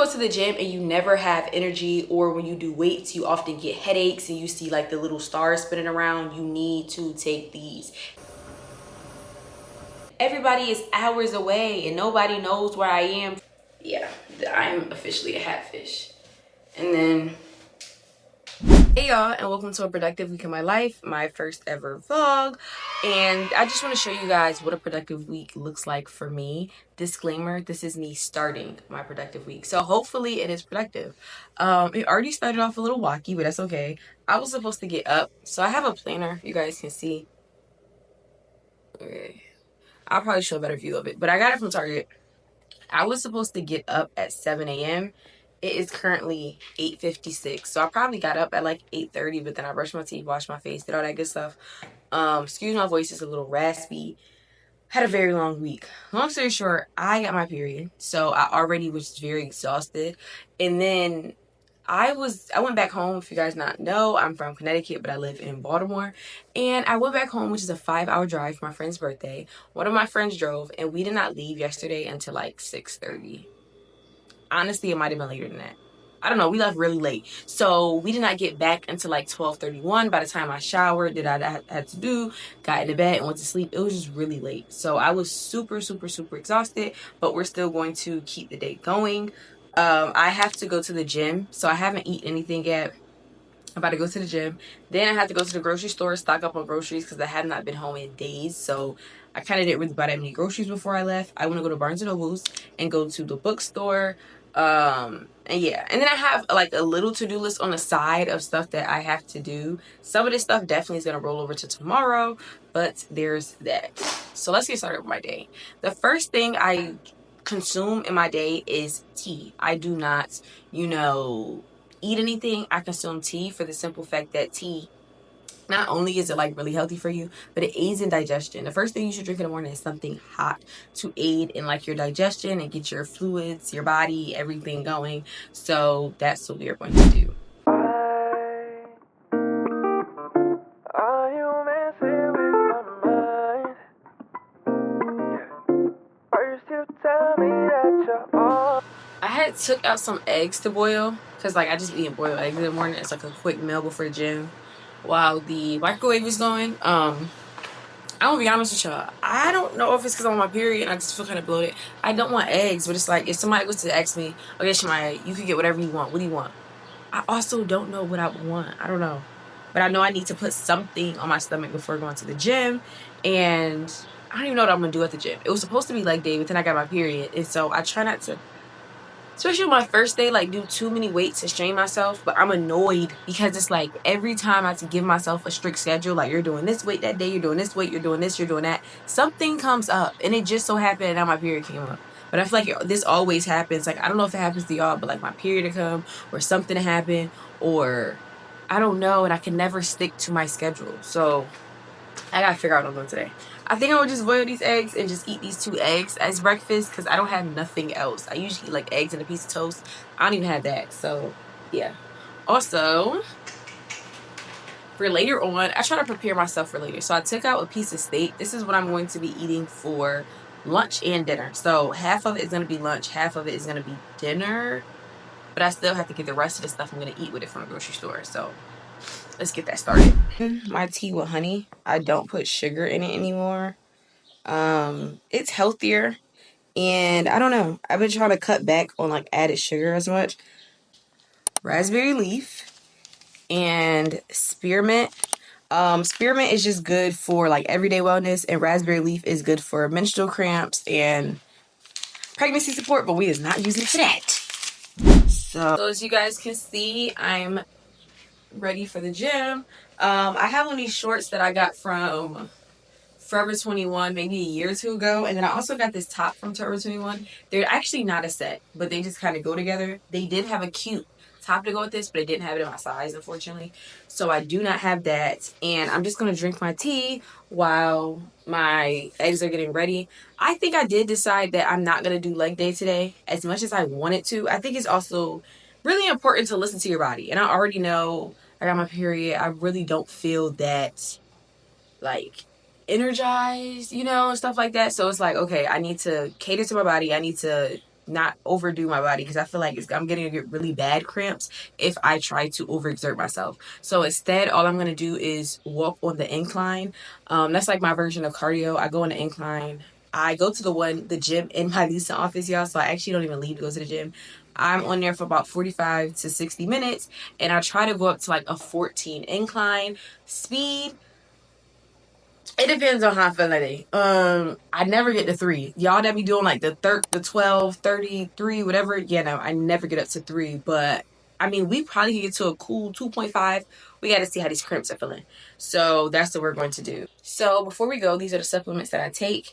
go to the gym and you never have energy, or when you do weights you often get headaches and you see like the little stars spinning around, you need to take these. Everybody is hours away and nobody knows where I am. Yeah, I'm officially a hatfish. And then, hey y'all, and welcome to a productive week in my life, my first ever vlog. And I just want to show you guys what a productive week looks like for me. Disclaimer, this is me starting my productive week, so hopefully it is productive. It already started off a little wacky, but that's okay. I was supposed to get up, so I have a planner, you guys can see. Okay, I'll probably show a better view of it, but I got it from Target. I was supposed to get up at 7 a.m. It is currently 8:56. So I probably got up at like 8:30, but then I brushed my teeth, washed my face, did all that good stuff. Excuse my voice is a little raspy. Had a very long week. Long story short, I got my period. So I already was very exhausted. And then I went back home. If you guys not know, I'm from Connecticut, but I live in Baltimore. And I went back home, which is a 5-hour drive for my friend's birthday. One of my friends drove, and we did not leave yesterday until like 6:30. Honestly, it might have been later than that. I don't know. We left really late. So we did not get back until like 12:31. By the time I showered, did I had to do, got into bed and went to sleep, it was just really late. So I was super, super, super exhausted, but we're still going to keep the day going. I have to go to the gym, so I haven't eaten anything yet. I'm about to go to the gym. Then I have to go to the grocery store, stock up on groceries because I have not been home in days. So I kind of didn't really buy that many groceries before I left. I want to go to Barnes & Noble's and go to the bookstore. And yeah. And then I have like a little to-do list on the side of stuff that I have to do. Some of this stuff definitely is going to roll over to tomorrow, but there's that. So let's get started with my day. The first thing I consume in my day is tea. I do not, eat anything. I consume tea for the simple fact that tea, not only is it like really healthy for you, but it aids in digestion. The first thing you should drink in the morning is something hot to aid in like your digestion and get your fluids, your body, everything going. So that's what we are going to do. I had took out some eggs to boil because like I just eat boiled eggs in the morning. It's like a quick meal before the gym while the microwave is going. I'm gonna be honest with y'all. I don't know if it's because I'm on my period and I just feel kind of bloated. I don't want eggs, but it's like if somebody was to ask me, okay, Shemaya, you can get whatever you want. What do you want? I also don't know what I want. I don't know. But I know I need to put something on my stomach before going to the gym. And I don't even know what I'm going to do at the gym. It was supposed to be leg day, but then I got my period. And so I try not to, especially on my first day, like do too many weights and strain myself. But I'm annoyed because it's like every time I have to give myself a strict schedule, like you're doing this weight that day, you're doing this weight, you're doing this, you're doing that. Something comes up. And it just so happened that my period came up. But I feel like this always happens. Like, I don't know if it happens to y'all, but like my period to come or something to happen or I don't know. And I can never stick to my schedule. So I got to figure out what I'm doing today. I think I would just boil these eggs and just eat these 2 eggs as breakfast because I don't have nothing else. I usually eat like eggs and a piece of toast. I don't even have that. So, yeah. Also, for later on, I try to prepare myself for later. So I took out a piece of steak. This is what I'm going to be eating for lunch and dinner. So half of it is going to be lunch, half of it is going to be dinner. But I still have to get the rest of the stuff I'm going to eat with it from the grocery store. So let's get that started. My tea with honey. I don't put sugar in it anymore. It's healthier. And I don't know. I've been trying to cut back on like added sugar as much. Raspberry leaf and spearmint. Spearmint is just good for like everyday wellness, and raspberry leaf is good for menstrual cramps and pregnancy support, but we is not using it for that. So as you guys can see, I'm ready for the gym. I have one of these shorts that I got from Forever 21 maybe a year or 2 ago, and then I also got this top from Forever 21. They're actually not a set, but they just kind of go together. They did have a cute top to go with this, but it didn't have it in my size, unfortunately. So I do not have that, and I'm just gonna drink my tea while my eggs are getting ready. I think I did decide that I'm not gonna do leg day today as much as I wanted to. I think it's also really important to listen to your body, and I already know I got my period. I really don't feel that like energized, and stuff like that. So it's like, okay, I need to cater to my body. I need to not overdo my body, because I feel like I'm getting to get really bad cramps if I try to overexert myself. So instead, all I'm gonna do is walk on the incline. That's like my version of cardio. I go on the incline. I go to the gym in my leasing office, y'all. So I actually don't even leave to go to the gym. I'm on there for about 45 to 60 minutes, and I try to go up to like a 14 incline speed. It depends on how I feel that day. I never get to 3. Y'all that be doing like the 12, 33, whatever. Yeah, no, I never get up to 3. But I mean, we probably can get to a cool 2.5. We got to see how these cramps are feeling. So that's what we're going to do. So before we go, these are the supplements that I take.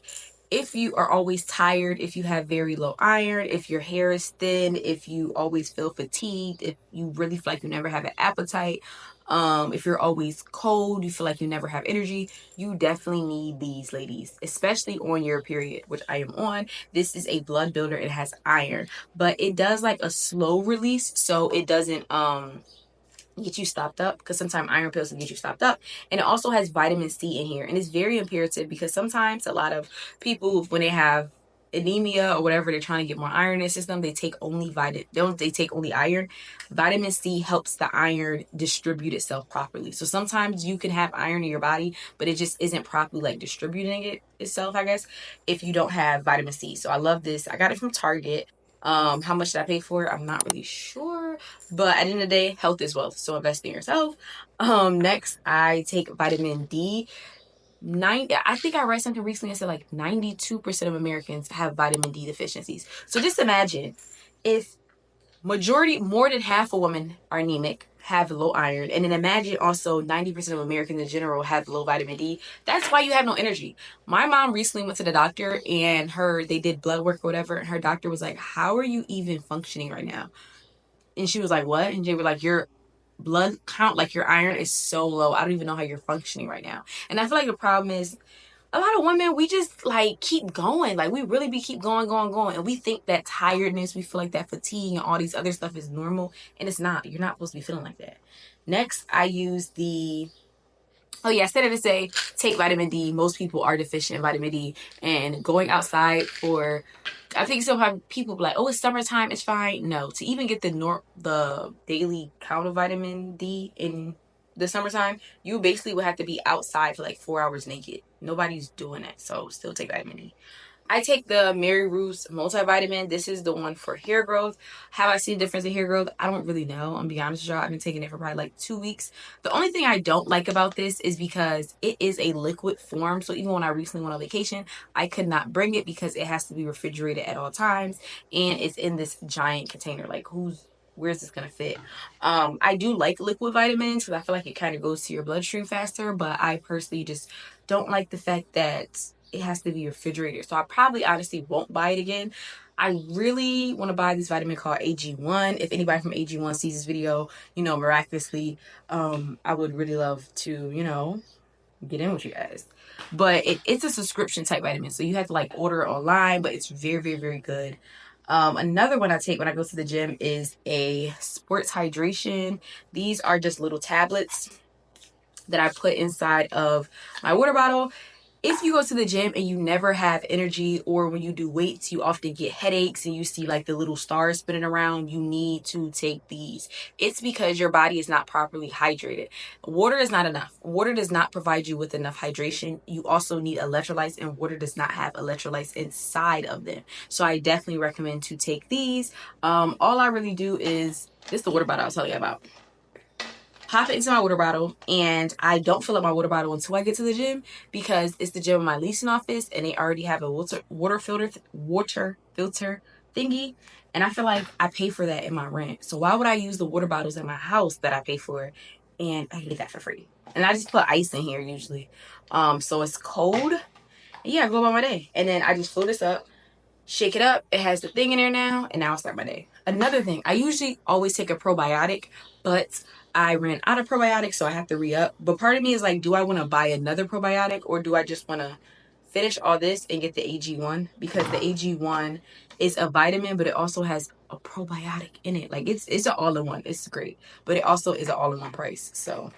If you are always tired, if you have very low iron, if your hair is thin, if you always feel fatigued, if you really feel like you never have an appetite, if you're always cold, you feel like you never have energy, you definitely need these, ladies, especially on your period, which I am on. This is a blood builder. It has iron, but it does like a slow release, so it doesn't get you stopped up, because sometimes iron pills can get you stopped up. And it also has vitamin C in here, and it's very imperative, because sometimes a lot of people, when they have anemia or whatever, they're trying to get more iron in their system, they take only iron. Vitamin C helps the iron distribute itself properly. So sometimes you can have iron in your body, but it just isn't properly like distributing itself, I guess, if you don't have vitamin C. So I love this. I got it from Target. How much did I pay for it? I'm not really sure, but at the end of the day, health is wealth, so invest in yourself. Next, I take vitamin D. I think I read something recently that said like 92% of Americans have vitamin D deficiencies. So just imagine if more than half of women are anemic, have low iron, and then imagine also 90% of Americans in general have low vitamin D. That's why you have no energy. My mom recently went to the doctor, and they did blood work or whatever, and her doctor was like, how are you even functioning right now? And she was like, what? And they were like, your blood count, like your iron is so low. I don't even know how you're functioning right now. And I feel like the problem is a lot of women, we just like keep going. Like we really be keep going, going, going. And we think that tiredness, we feel like that fatigue and all these other stuff is normal. And it's not. You're not supposed to be feeling like that. Next, I use I said it to say take vitamin D. Most people are deficient in vitamin D, and going outside for, I think sometimes people be like, oh, it's summertime, it's fine. No, to even get the daily count of vitamin D in the summertime, you basically would have to be outside for like 4 hours naked. Nobody's doing that, so still take vitamin D. I take the Mary Ruth's multivitamin. This is the one for hair growth. Have I seen a difference in hair growth? I don't really know. I'm gonna be honest with y'all. I've been taking it for probably like 2 weeks. The only thing I don't like about this is because it is a liquid form. So even when I recently went on vacation, I could not bring it because it has to be refrigerated at all times. And it's in this giant container. Like where's this gonna fit? I do like liquid vitamins because I feel like it kind of goes to your bloodstream faster, but I personally just don't like the fact that it has to be refrigerated. So I probably honestly won't buy it again. I really want to buy this vitamin called AG1. If anybody from AG1 sees this video, miraculously, I would really love to, get in with you guys. But it's a subscription type vitamin. So you have to like order it online, but it's very, very, very good. Another one I take when I go to the gym is a sports hydration. These are just little tablets that I put inside of my water bottle. If you go to the gym and you never have energy, or when you do weights, you often get headaches and you see like the little stars spinning around, you need to take these. It's because your body is not properly hydrated. Water is not enough. Water does not provide you with enough hydration. You also need electrolytes, and water does not have electrolytes inside of them. So I definitely recommend to take these. All I really do is, this is the water bottle I was telling you about. Pop it into my water bottle, and I don't fill up my water bottle until I get to the gym, because it's the gym in my leasing office and they already have a water filter thingy, and I feel like I pay for that in my rent. So why would I use the water bottles in my house that I pay for, and I get that for free? And I just put ice in here usually, so it's cold. And yeah, I go about my day, and then I just fill this up, shake it up. It has the thing in there now, and now I start my day. Another thing, I usually always take a probiotic, but I ran out of probiotics, so I have to re-up. But part of me is like, do I want to buy another probiotic, or do I just want to finish all this and get the AG1? Because the AG1 is a vitamin, but it also has a probiotic in it. Like it's an all-in-one. It's great, but it also is an all-in-one price. So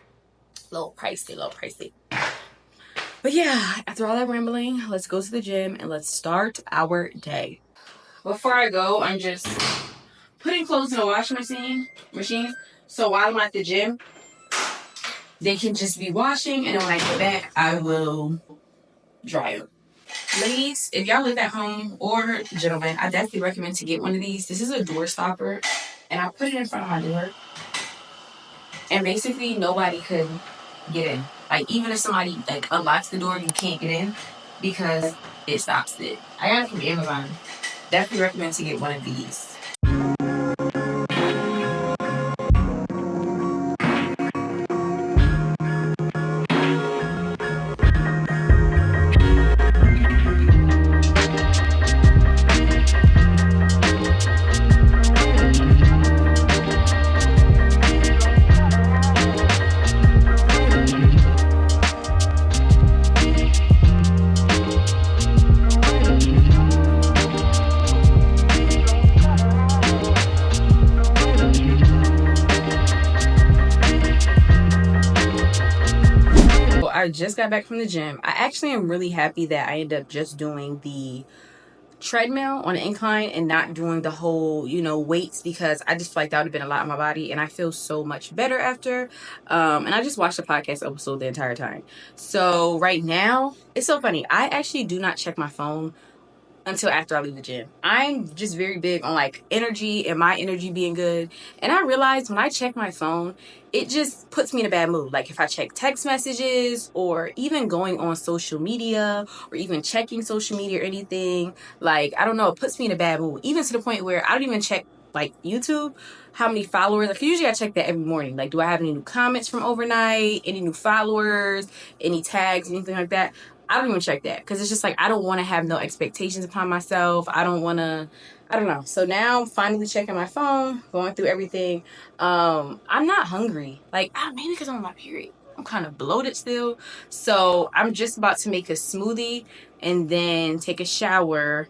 little pricey. But yeah, after all that rambling, let's go to the gym and let's start our day. before I go, I'm just putting clothes in a washing machine. So while I'm at the gym, they can just be washing, and then when I get back, I will dry them. Ladies, if y'all live at home, or gentlemen, I definitely recommend to get one of these. This is a door stopper, and I put it in front of my door, and basically nobody could get in. Like, even if somebody like unlocks the door, you can't get in because it stops it. I got it from Amazon. Definitely recommend to get one of these. I just got back from the gym. I actually am really happy that I ended up just doing the treadmill on an incline and not doing the whole, weights, because I just feel like that would have been a lot on my body, and I feel so much better after. And I just watched the podcast episode the entire time. So right now, it's so funny. I actually do not check my phone until after I leave the gym. I'm just very big on like energy and my energy being good. And I realize when I check my phone, it just puts me in a bad mood. Like if I check text messages or even going on social media or even checking social media or anything, like, I don't know, it puts me in a bad mood. Even to the point where I don't even check like YouTube, how many followers. Like usually I check that every morning. Like, do I have any new comments from overnight, any new followers, any tags, anything like that? I don't even check that because it's just like I don't want to have no expectations upon myself. I don't want to, I don't know. So now I'm finally checking my phone, going through everything. I'm not hungry. Like, maybe because I'm on my period. I'm kind of bloated still. So I'm just about to make a smoothie and then take a shower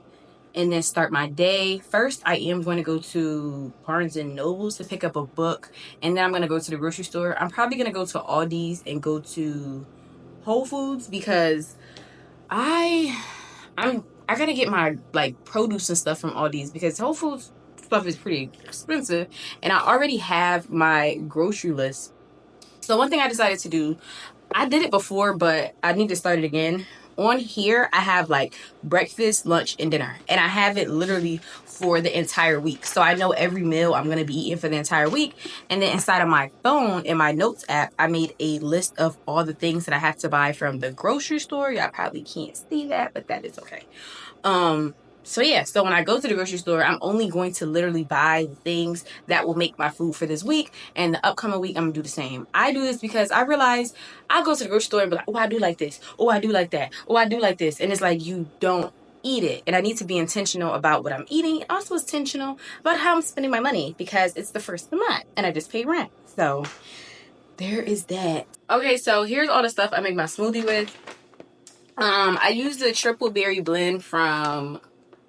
and then start my day. First, I am going to go to Barnes and Nobles to pick up a book, and then I'm going to go to the grocery store. I'm probably going to go to Aldi's and go to Whole Foods because I gotta get my like produce and stuff from Aldi's because Whole Foods stuff is pretty expensive, and I already have my grocery list. So one thing I decided to do, I did it before, but I need to start it again. On here, I have like breakfast, lunch, and dinner, and I have it literally for the entire week. So I know every meal I'm gonna be eating for the entire week. And then inside of my phone, in my notes app, I made a list of all the things that I have to buy from the grocery store. Y'all probably can't see that, but that is okay. So yeah, so when I go to the grocery store, I'm only going to literally buy the things that will make my food for this week, and the upcoming week I'm gonna do the same. I do this because I realize I go to the grocery store and be like, oh, I do like this, oh, I do like that, oh, I do like this, and it's like you don't eat it. And I need to be intentional about what I'm eating, and also intentional about how I'm spending my money because it's the first of the month and I just paid rent. So there is that. Okay, so here's all the stuff I make my smoothie with. I use the triple berry blend from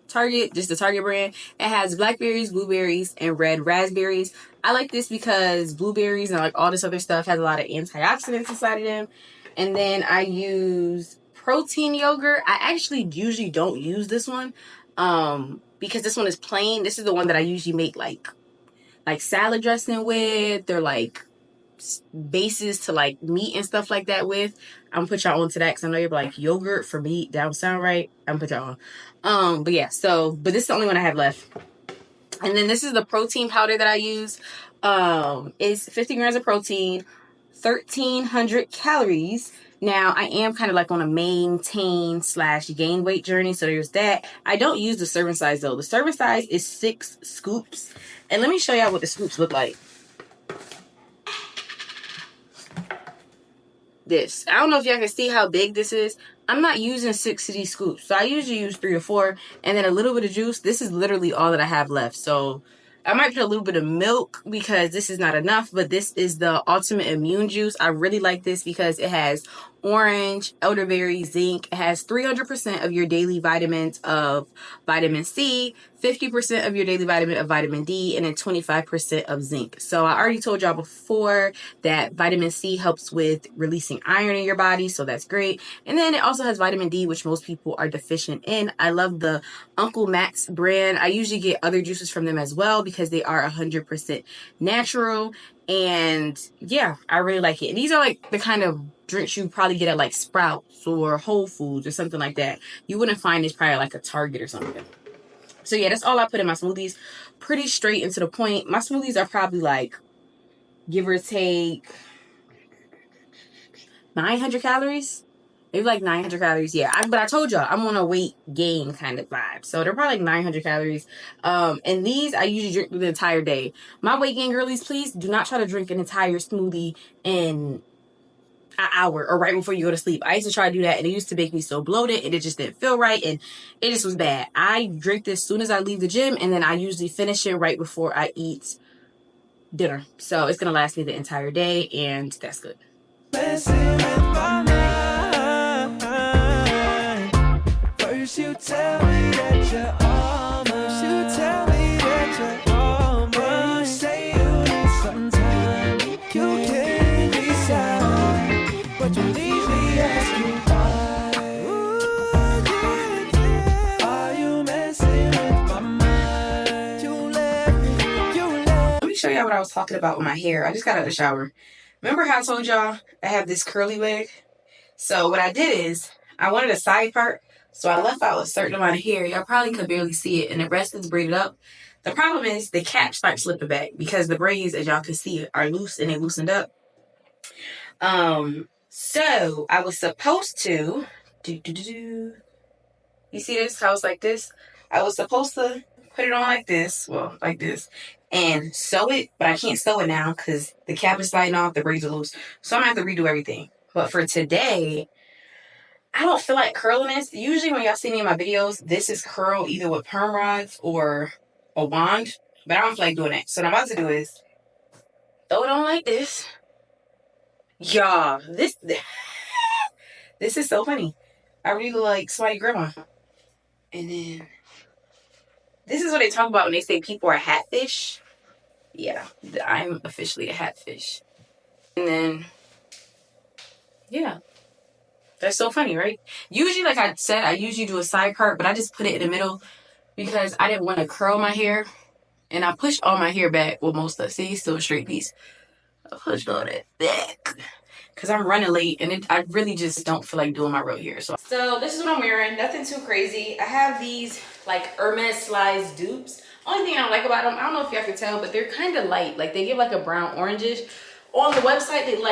Target, just the Target brand. It has blackberries, blueberries, and red raspberries. I like this because blueberries and like all this other stuff has a lot of antioxidants inside of them. And then I use protein yogurt. I actually usually don't use this one because this one is plain. This is the one that I usually make like salad dressing with, or like bases to like meat and stuff like that with. I'm gonna put y'all onto that because I know you're like yogurt for meat. That don't sound right. I'm gonna put y'all on. But yeah, but this is the only one I have left. And then this is the protein powder that I use. It's 50 grams of protein, 1,300 calories. Now, I am kind of like on a maintain/gain weight journey, so there's that. I don't use the serving size though. The serving size is 6 scoops. And let me show y'all what the scoops look like. This. I don't know if y'all can see how big this is. I'm not using 6 of these scoops. So I usually use 3 or 4 and then a little bit of juice. This is literally all that I have left. So I might put a little bit of milk because this is not enough, but this is the Ultimate Immune Juice. I really like this because it has orange, elderberry, zinc. It has 300% of your daily vitamins of vitamin C, 50% of your daily vitamin of vitamin D, and then 25% of zinc. So I already told y'all before that vitamin C helps with releasing iron in your body, so that's great. And then it also has vitamin D, which most people are deficient in. I love the Uncle Max brand. I usually get other juices from them as well because they are 100% natural. And yeah, I really like it. And these are like the kind of drinks you probably get at like Sprouts or Whole Foods or something like that. You wouldn't find this probably like a Target or something. So yeah, that's all I put in my smoothies. Pretty straight and to the point. My smoothies are probably like, give or take, 900 calories. Maybe like 900 calories. Yeah, but I told y'all I'm on a weight gain kind of vibe. So they're probably like 900 calories. And these I usually drink the entire day. My weight gain girlies, please do not try to drink an entire smoothie in an hour or right before you go to sleep. I used to try to do that and it used to make me so bloated and it just didn't feel right and it just was bad. I drink this as soon as I leave the gym and then I usually finish it right before I eat dinner. So it's gonna last me the entire day and that's good. First you tell me that you're almost. You tell me that you're almost. You say you need some time. You can't decide, but you leave me asking why. Are you messing with my mind? Let me show y'all what I was talking about with my hair. I just got out of the shower. Remember how I told y'all I have this curly wig? So what I did is I wanted a side part. So I left out a certain amount of hair. Y'all probably could barely see it. And the rest is braided up. The problem is the cap starts slipping back because the braids, as y'all can see, are loose and they loosened up. So I was supposed to you see this? How it's like this? I was supposed to put it on like this. Well, like this. And sew it. But I can't sew it now because the cap is sliding off. The braids are loose. So I'm going to have to redo everything. But for today, I don't feel like curling this. Usually when y'all see me in my videos, this is curled either with perm rods or a wand. But I don't feel like doing it. So what I'm about to do is throw it on like this. Y'all, this is so funny. I really look like somebody's grandma. And then this is what they talk about when they say people are hatfish. Yeah, I'm officially a hatfish. And then, yeah. That's so funny, right? Usually, like I said, I usually do a side part, but I just put it in the middle because I didn't want to curl my hair. And I pushed all my hair back. Well, most of it. See, still a straight piece. I pushed all that back because I'm running late and I really just don't feel like doing my real hair. So this is what I'm wearing. Nothing too crazy. I have these like Hermes slides dupes. Only thing I don't like about them, I don't know if y'all can tell, but they're kind of light. Like they give like a brown orangish. On the website, they were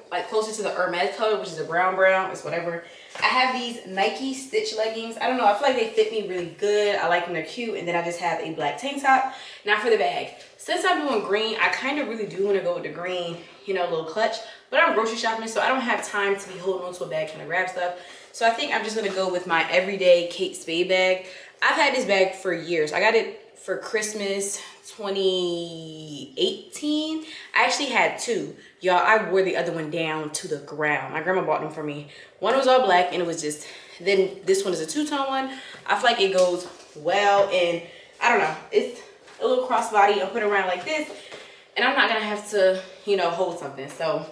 like closer to the Hermes color, which is a brown. It's whatever. I have these Nike Stitch leggings. I don't know. I feel like they fit me really good. I like them. They're cute. And then I just have a black tank top. Now for the bag. Since I'm doing green, I kind of really do want to go with the green, you know, little clutch. But I'm grocery shopping, so I don't have time to be holding onto a bag trying to grab stuff. So I think I'm just going to go with my everyday Kate Spade bag. I've had this bag for years. I got it for Christmas 2018. I actually had two. Y'all, I wore the other one down to the ground. My grandma bought them for me. One was all black and it was just, then this one is a two-tone one. I feel like it goes well and I don't know. It's a little crossbody. I'll put it around like this and I'm not gonna have to, you know, hold something. So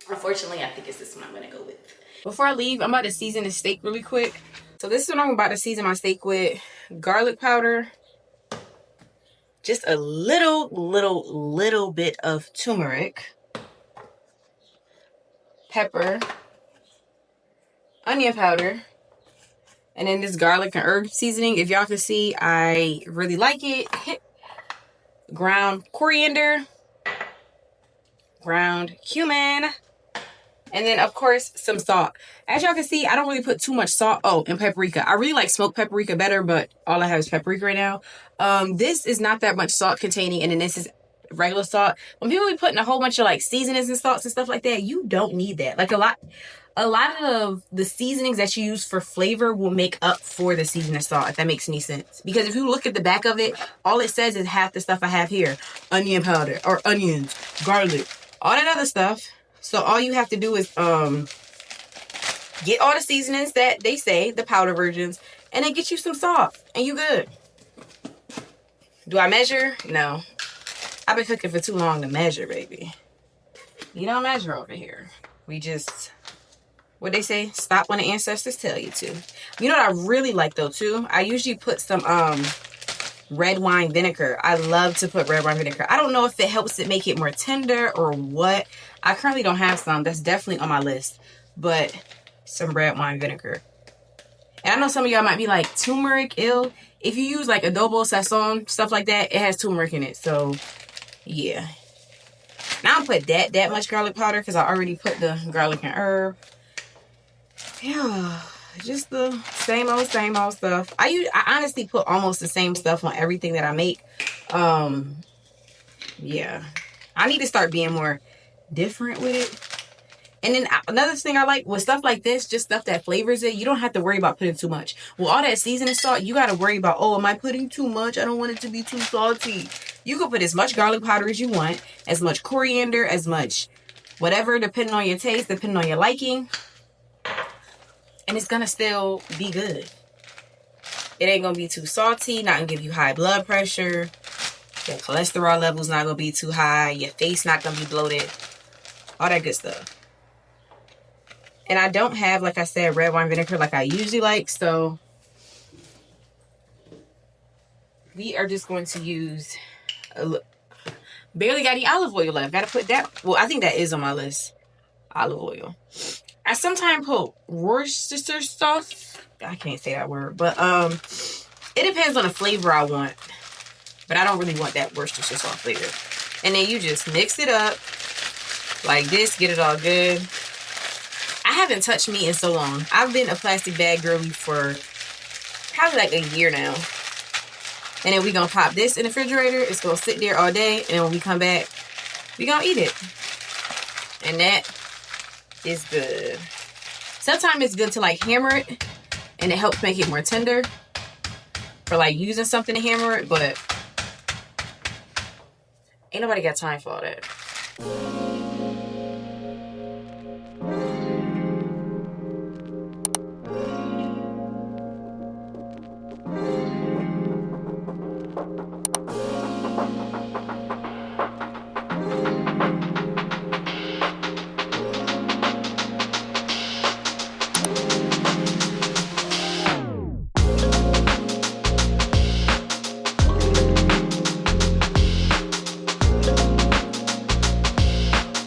unfortunately, I think it's this one I'm gonna go with. Before I leave, I'm about to season the steak really quick. So this is what I'm about to season my steak with. Garlic powder. Just a little bit of turmeric, pepper, onion powder, and then this garlic and herb seasoning. If y'all can see, I really like it. Ground coriander, ground cumin, and then of course some salt. As y'all can see, I don't really put too much salt. Oh, and paprika. I really like smoked paprika better, but all I have is paprika right now. This is not that much salt containing, and then this is regular salt. When people be putting a whole bunch of like seasonings and salts and stuff like that, you don't need that. Like a lot of the seasonings that you use for flavor will make up for the seasoning salt, if that makes any sense. Because if you look at the back of it, all it says is half the stuff I have here. Onion powder, or onions, garlic, all that other stuff. So all you have to do is Get all the seasonings that they say, the powder versions, and then get you some salt, and you good. Do I measure? No. I've been cooking for too long to measure, baby. You don't measure over here. We just, what they say, stop when the ancestors tell you to. You know what I really like though too? I usually put some red wine vinegar. I love to put red wine vinegar. I don't know if it helps it make it more tender or what. I currently don't have some. That's definitely on my list. But some red wine vinegar. And I know some of y'all might be like, turmeric, ill. If you use like adobo, sazon, stuff like that, it has turmeric in it. So, yeah. Now I don't put that much garlic powder because I already put the garlic and herb. Yeah, just the same old stuff. I honestly put almost the same stuff on everything that I make. Yeah. I need to start being more different with it. And then another thing I like with stuff like this, just stuff that flavors it, you don't have to worry about putting too much. With all that seasoning salt, you got to worry about, oh, am I putting too much? I don't want it to be too salty. You can put as much garlic powder as you want, as much coriander, as much whatever, depending on your taste, depending on your liking. And it's going to still be good. It ain't going to be too salty, not going to give you high blood pressure. Your cholesterol level's not going to be too high. Your face not going to be bloated. All that good stuff. And I don't have, like I said, red wine vinegar like I usually like. So we are just going to use barely got any olive oil left. Got to put that. Well, I think that is on my list. Olive oil. I sometimes put Worcestershire sauce. I can't say that word. But it depends on the flavor I want. But I don't really want that Worcestershire sauce flavor. And then you just mix it up like this. Get it all good. I haven't touched meat in so long. I've been a plastic bag girly for probably like a year now. And then we're going to pop this in the refrigerator. It's going to sit there all day. And then when we come back, we're going to eat it. And that is good. Sometimes it's good to like hammer it. And it helps make it more tender. For like using something to hammer it. But ain't nobody got time for all that.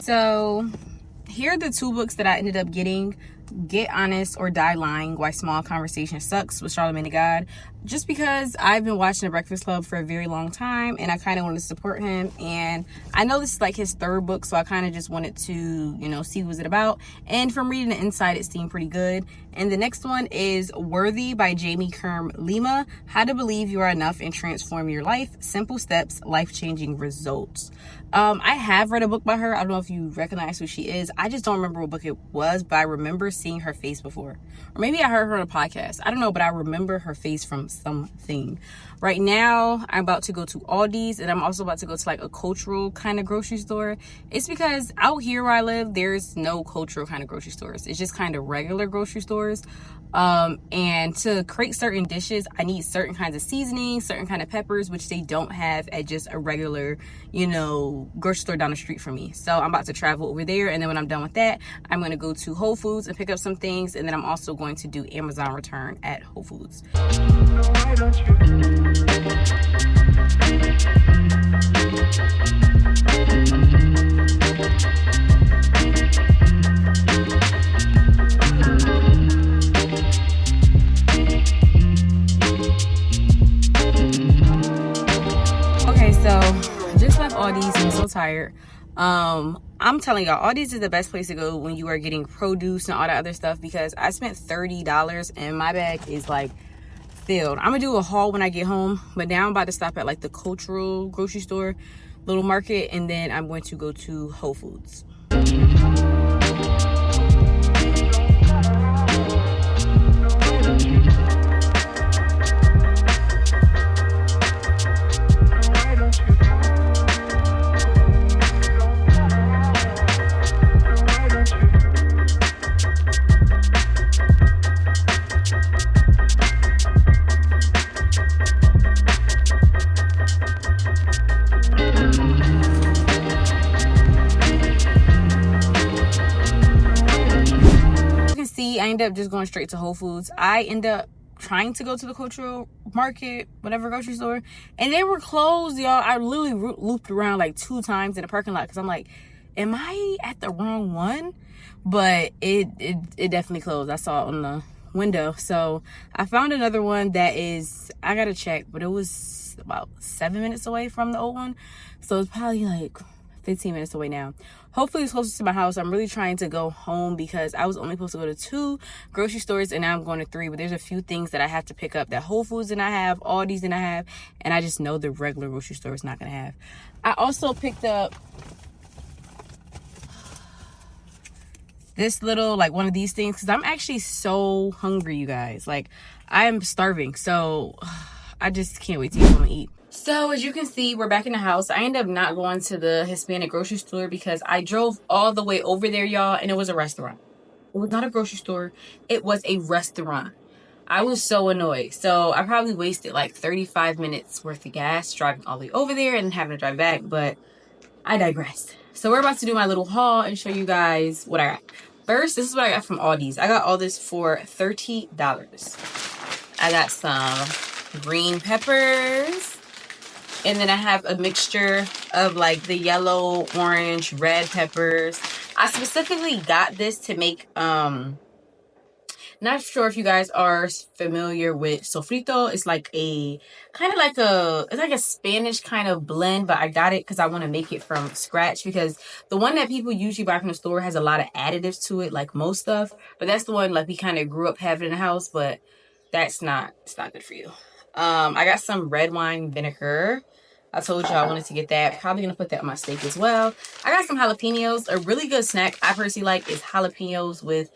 So here are the two books that I ended up getting. Get Honest or Die Lying, Why Small Conversation Sucks with Charlamagne the God. Just because I've been watching The Breakfast Club for a very long time and I kind of wanted to support him. And I know this is like his third book, so I kind of just wanted to, you know, see what was it about. And from reading the inside, it seemed pretty good. And the next one is Worthy by Jamie Kern Lima. How to Believe You Are Enough and Transform Your Life. Simple Steps, Life-Changing Results. I have read a book by her. I don't know if you recognize who she is. I just don't remember what book it was, but I remember seeing her face before. Or maybe I heard her on a podcast. I don't know, but I remember her face from something. Right now, I'm about to go to Aldi's, and I'm also about to go to like a cultural kind of grocery store. It's because out here where I live, there's no cultural kind of grocery stores. It's just kind of regular grocery stores. And to create certain dishes, I need certain kinds of seasonings, certain kind of peppers, which they don't have at just a regular, you know, grocery store down the street from me. So I'm about to travel over there, and then when I'm done with that, I'm going to go to Whole Foods and pick up some things, and then I'm also going to do Amazon return at Whole Foods. Why don't you? Okay, so I just left Aldi's. I'm so tired. I'm telling y'all, Aldi's is the best place to go when you are getting produce and all that other stuff, because I spent $30 and my bag is like filled. I'm gonna do a haul when I get home, but now I'm about to stop at like the cultural grocery store, little market, and then I'm going to go to Whole Foods. I ended up just going straight to Whole Foods. I ended up trying to go to the cultural market, whatever grocery store, and they were closed, y'all. I literally looped around like 2 times in the parking lot because I'm like, am I at the wrong one? But it definitely closed. I saw it on the window. So I found another one that is, I gotta check, but it was about 7 minutes away from the old one. So it's probably like 15 minutes away now. Hopefully it's closer to my house. I'm really trying to go home because I was only supposed to go to 2 grocery stores and now I'm going to 3. But there's a few things that I have to pick up that Whole Foods did not have, Aldi's did not have, and I just know the regular grocery store is not going to have. I also picked up this little, like, one of these things because I'm actually so hungry, you guys. Like, I am starving. So I just can't wait to get home and eat. So as you can see, we're back in the house. I ended up not going to the Hispanic grocery store because I drove all the way over there, y'all, and it was a restaurant. It was not a grocery store. It was a restaurant. I was so annoyed. So I probably wasted like 35 minutes worth of gas driving all the way over there and having to drive back, but I digress. So we're about to do my little haul and show you guys what I got. First, this is what I got from Aldi's. I got all this for $30. I got some green peppers. And then I have a mixture of like the yellow, orange, red peppers. I specifically got this to make, not sure if you guys are familiar with sofrito. It's like a, it's like a Spanish kind of blend, but I got it because I want to make it from scratch because the one that people usually buy from the store has a lot of additives to it, like most stuff. But that's the one like we kind of grew up having in the house, but it's not good for you. I got some red wine vinegar. I told you I wanted to get that. Probably gonna put that on my steak as well. I got some jalapenos. A really good snack I personally like is jalapenos with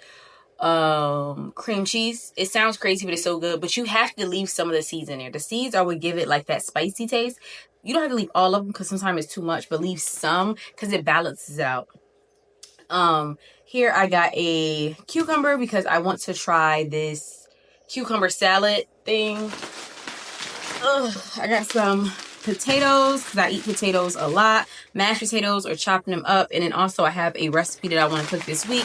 cream cheese. It sounds crazy, but it's so good. But you have to leave some of the seeds in there. The seeds are what give it like that spicy taste. You don't have to leave all of them because sometimes it's too much, but leave some because it balances it out. Here I got a cucumber because I want to try this cucumber salad thing. I got some potatoes because I eat potatoes a lot. Mashed potatoes or chopping them up. And then also I have a recipe that I want to cook this week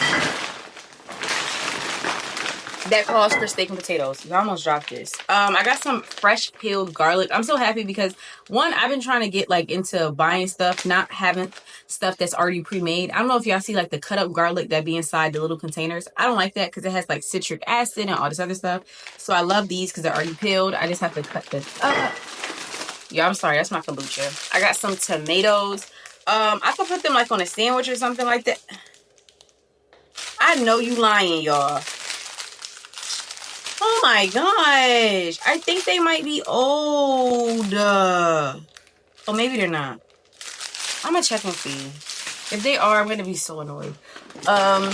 that calls for steak and potatoes. I almost dropped this. I got some fresh peeled garlic. I'm so happy because one, I've been trying to get like into buying stuff, not having stuff that's already pre-made. I don't know if y'all see like the cut up garlic that be inside the little containers. I don't like that because it has like citric acid and all this other stuff. So I love these because they're already peeled. I just have to cut this up. Yeah, I'm sorry. That's my kombucha. I got some tomatoes. I could put them like on a sandwich or something like that. I know you lying, y'all. Oh my gosh. I think they might be old. Oh, maybe they're not. I'm gonna check and see. If they are, I'm gonna be so annoyed. Got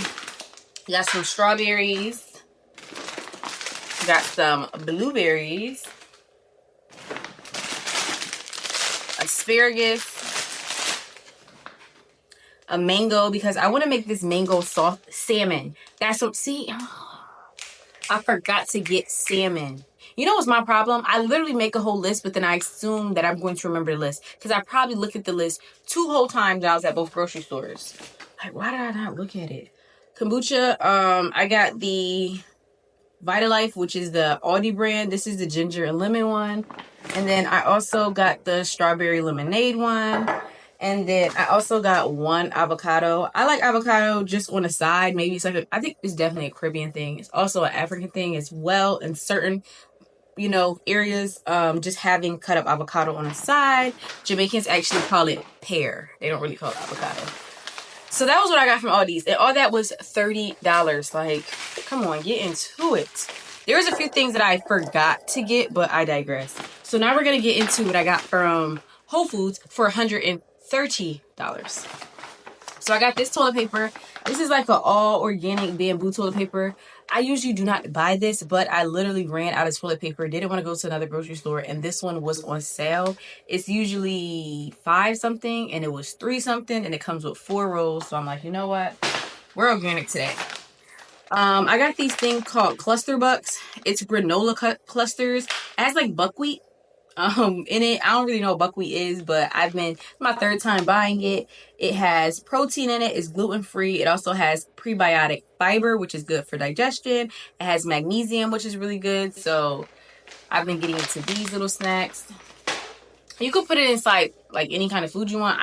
some strawberries. Got some blueberries. Asparagus, a mango because I want to make this mango soft salmon. That's what, see, I forgot to get salmon. You know what's my problem? I literally make a whole list, but then I assume that I'm going to remember the list because I probably looked at the list 2 whole times when I was at both grocery stores. Like, why did I not look at it? Kombucha, I got the Vitalife, which is the Aldi brand. This is the ginger and lemon one. And then I also got the strawberry lemonade one. And then I also got one avocado. I like avocado just on the side. Maybe it's like, I think it's definitely a Caribbean thing. It's also an African thing as well in certain, you know, areas. Just having cut up avocado on the side. Jamaicans actually call it pear. They don't really call it avocado. So that was what I got from all these. And all that was $30. Like, come on, get into it. There was a few things that I forgot to get, but I digress. So now we're going to get into what I got from Whole Foods for $130. So I got this toilet paper. This is like an all organic bamboo toilet paper. I usually do not buy this, but I literally ran out of toilet paper. Didn't want to go to another grocery store, and this one was on sale. It's usually $5 something, and it was $3 something, and it comes with 4 rolls. So I'm like, you know what? We're organic today. I got these things called cluster bucks. It's granola clusters. It has like buckwheat in it. I don't really know what buckwheat is, but it's my third time buying it. It has protein in it. It's gluten free. It also has prebiotic fiber, which is good for digestion. It has magnesium, which is really good. So I've been getting into these little snacks. You could put it inside like any kind of food you want.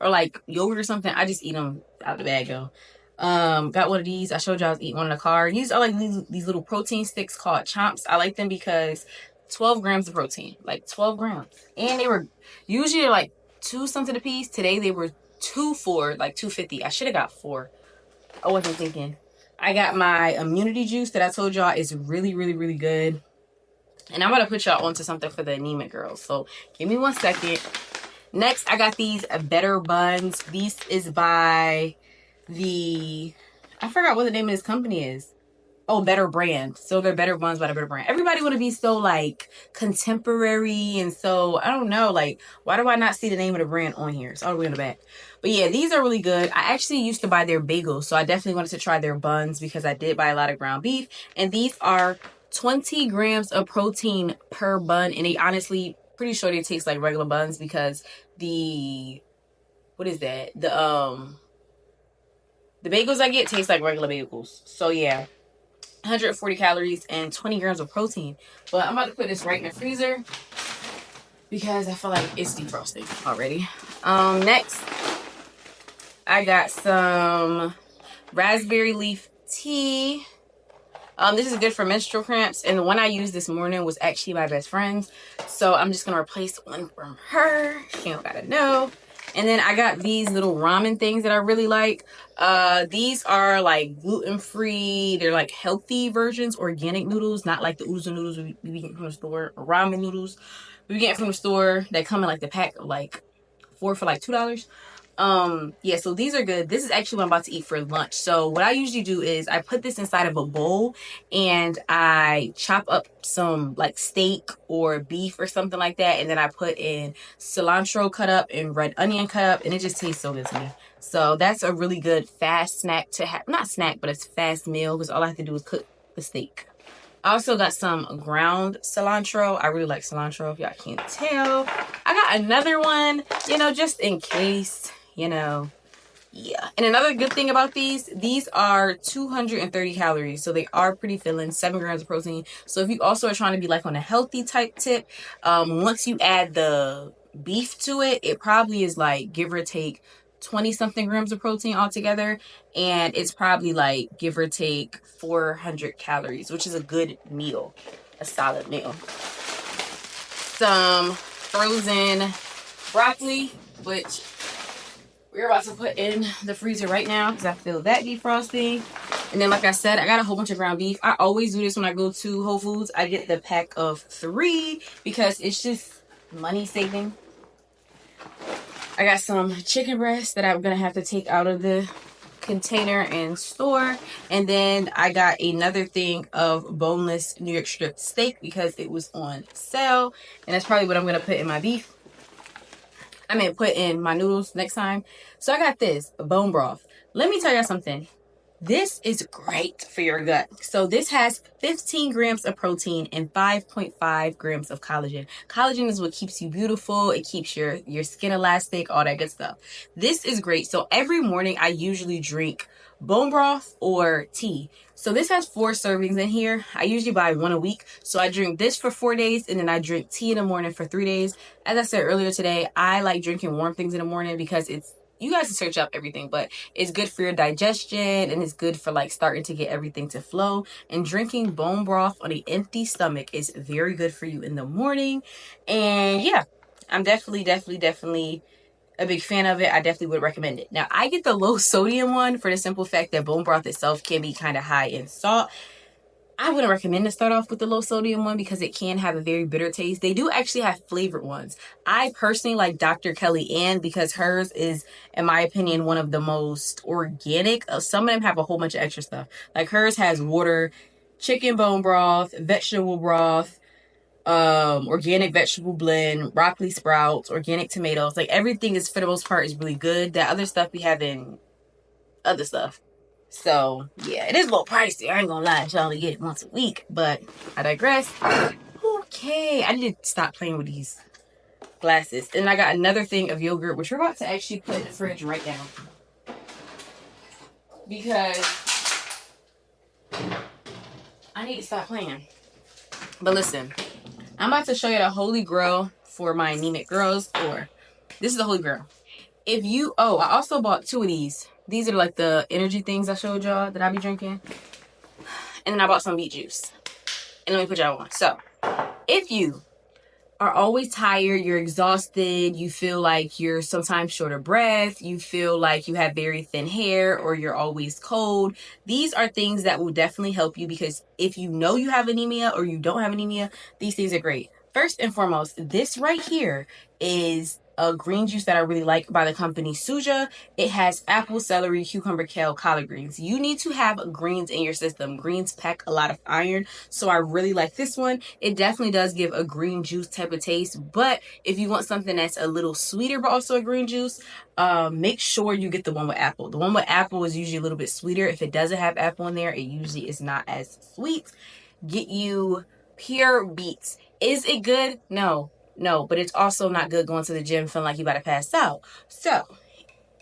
Or like yogurt or something. I just eat them out the bag though. Got one of these. I showed you I was eating one in the car. These are like these little protein sticks called Chomps. I like them because 12 grams of protein, like 12 grams. And they were usually like two something a piece. Today they were two for like 250. I should have got four. I wasn't thinking. I got my immunity juice that I told y'all is really, really, really good. And I'm going to put y'all onto something for the anemic girls. So give me 1 second. Next, I got these Better Buns. These is by I forgot what the name of this company is. Oh, Better Brand. So they're Better Buns by the Better Brand. Everybody want to be so like contemporary and so, I don't know, like why do I not see the name of the brand on here? It's all the way in the back. But yeah, these are really good. I actually used to buy their bagels, so I definitely wanted to try their buns because I did buy a lot of ground beef. And these are 20 grams of protein per bun, and they honestly pretty sure they taste like regular buns because what is that? The bagels I get taste like regular bagels. So yeah. 140 calories and 20 grams of protein. But I'm about to put this right in the freezer because I feel like it's defrosting already. Next, I got some raspberry leaf tea. This is good for menstrual cramps, and the one I used this morning was actually my best friend's. So I'm just gonna replace one from her. She don't gotta know. And then I got these little ramen things that I really like. These are like gluten-free. They're like healthy versions, organic noodles, not like the oodles noodles we get from the store, or ramen noodles we get from the store that come in like the pack of like 4 for like $2. Yeah, so these are good. This is actually what I'm about to eat for lunch. So what I usually do is I put this inside of a bowl and I chop up some like steak or beef or something like that, and then I put in cilantro cut up and red onion cut up, and it just tastes so good to me. So that's a really good fast snack to have. Not snack, but it's fast meal because all I have to do is cook the steak. I also got some ground cilantro. I really like cilantro, if y'all can't tell. I got another one, just in case, yeah. And another good thing about these are 230 calories. So they are pretty filling, 7 grams of protein. So if you also are trying to be like on a healthy type tip, once you add the beef to it, it probably is like, give or take, 20 something grams of protein altogether, and it's probably like give or take 400 calories, which is a good meal, a solid meal. Some frozen broccoli, which we're about to put in the freezer right now because I feel that defrosting. And then like I said, I got a whole bunch of ground beef. I always do this when I go to Whole Foods. I get the pack of 3 because it's just money saving. I got some chicken breast that I'm going to have to take out of the container and store. And then I got another thing of boneless New York strip steak because it was on sale. And that's probably what I'm going to put in my beef. Put in my noodles next time. So I got this bone broth. Let me tell you something. This is great for your gut. So this has 15 grams of protein and 5.5 grams of collagen. Collagen is what keeps you beautiful. It keeps your skin elastic, all that good stuff. This is great. So every morning I usually drink bone broth or tea. So this has 4 servings in here. I usually buy 1 a week. So I drink this for 4 days, and then I drink tea in the morning for 3 days. As I said earlier today, I like drinking warm things in the morning because you guys can search up everything, but it's good for your digestion and it's good for like starting to get everything to flow. And drinking bone broth on an empty stomach is very good for you in the morning. And yeah, I'm definitely a big fan of it. I definitely would recommend it. Now, I get the low sodium one for the simple fact that bone broth itself can be kind of high in salt. I wouldn't recommend to start off with the low sodium one because it can have a very bitter taste. They do actually have flavored ones. I personally like Dr. Kelly Ann because hers is, in my opinion, one of the most organic. Some of them have a whole bunch of extra stuff. Like hers has water, chicken bone broth, vegetable broth, organic vegetable blend, broccoli sprouts, organic tomatoes. Like everything is, for the most part, is really good. That other stuff we have in other stuff. So yeah, it is a little pricey. I ain't gonna lie, I only get it once a week, but I digress. Okay, I need to stop playing with these glasses. And I got another thing of yogurt, which we're about to actually put in the fridge right now. Because I need to stop playing. But listen, I'm about to show you the holy grail for my anemic girls. Or this is the holy grail. If you, I also bought 2 of these. These are like the energy things I showed y'all that I be drinking. And then I bought some beet juice. And let me put y'all on. So, if you are always tired, you're exhausted, you feel like you're sometimes short of breath, you feel like you have very thin hair, or you're always cold, these are things that will definitely help you, because if you know you have anemia or you don't have anemia, these things are great. First and foremost, this right here is a green juice that I really like by the company Suja. It has apple, celery, cucumber, kale, collard greens. You need to have greens in your system. Greens pack a lot of iron, so I really like this one. It definitely does give a green juice type of taste, but if you want something that's a little sweeter but also a green juice, make sure you get the one with apple. The one with apple is usually a little bit sweeter. If it doesn't have apple in there, it usually is not as sweet. Get you pure beets. Is it good? No, but it's also not good going to the gym feeling like you about to pass out. So,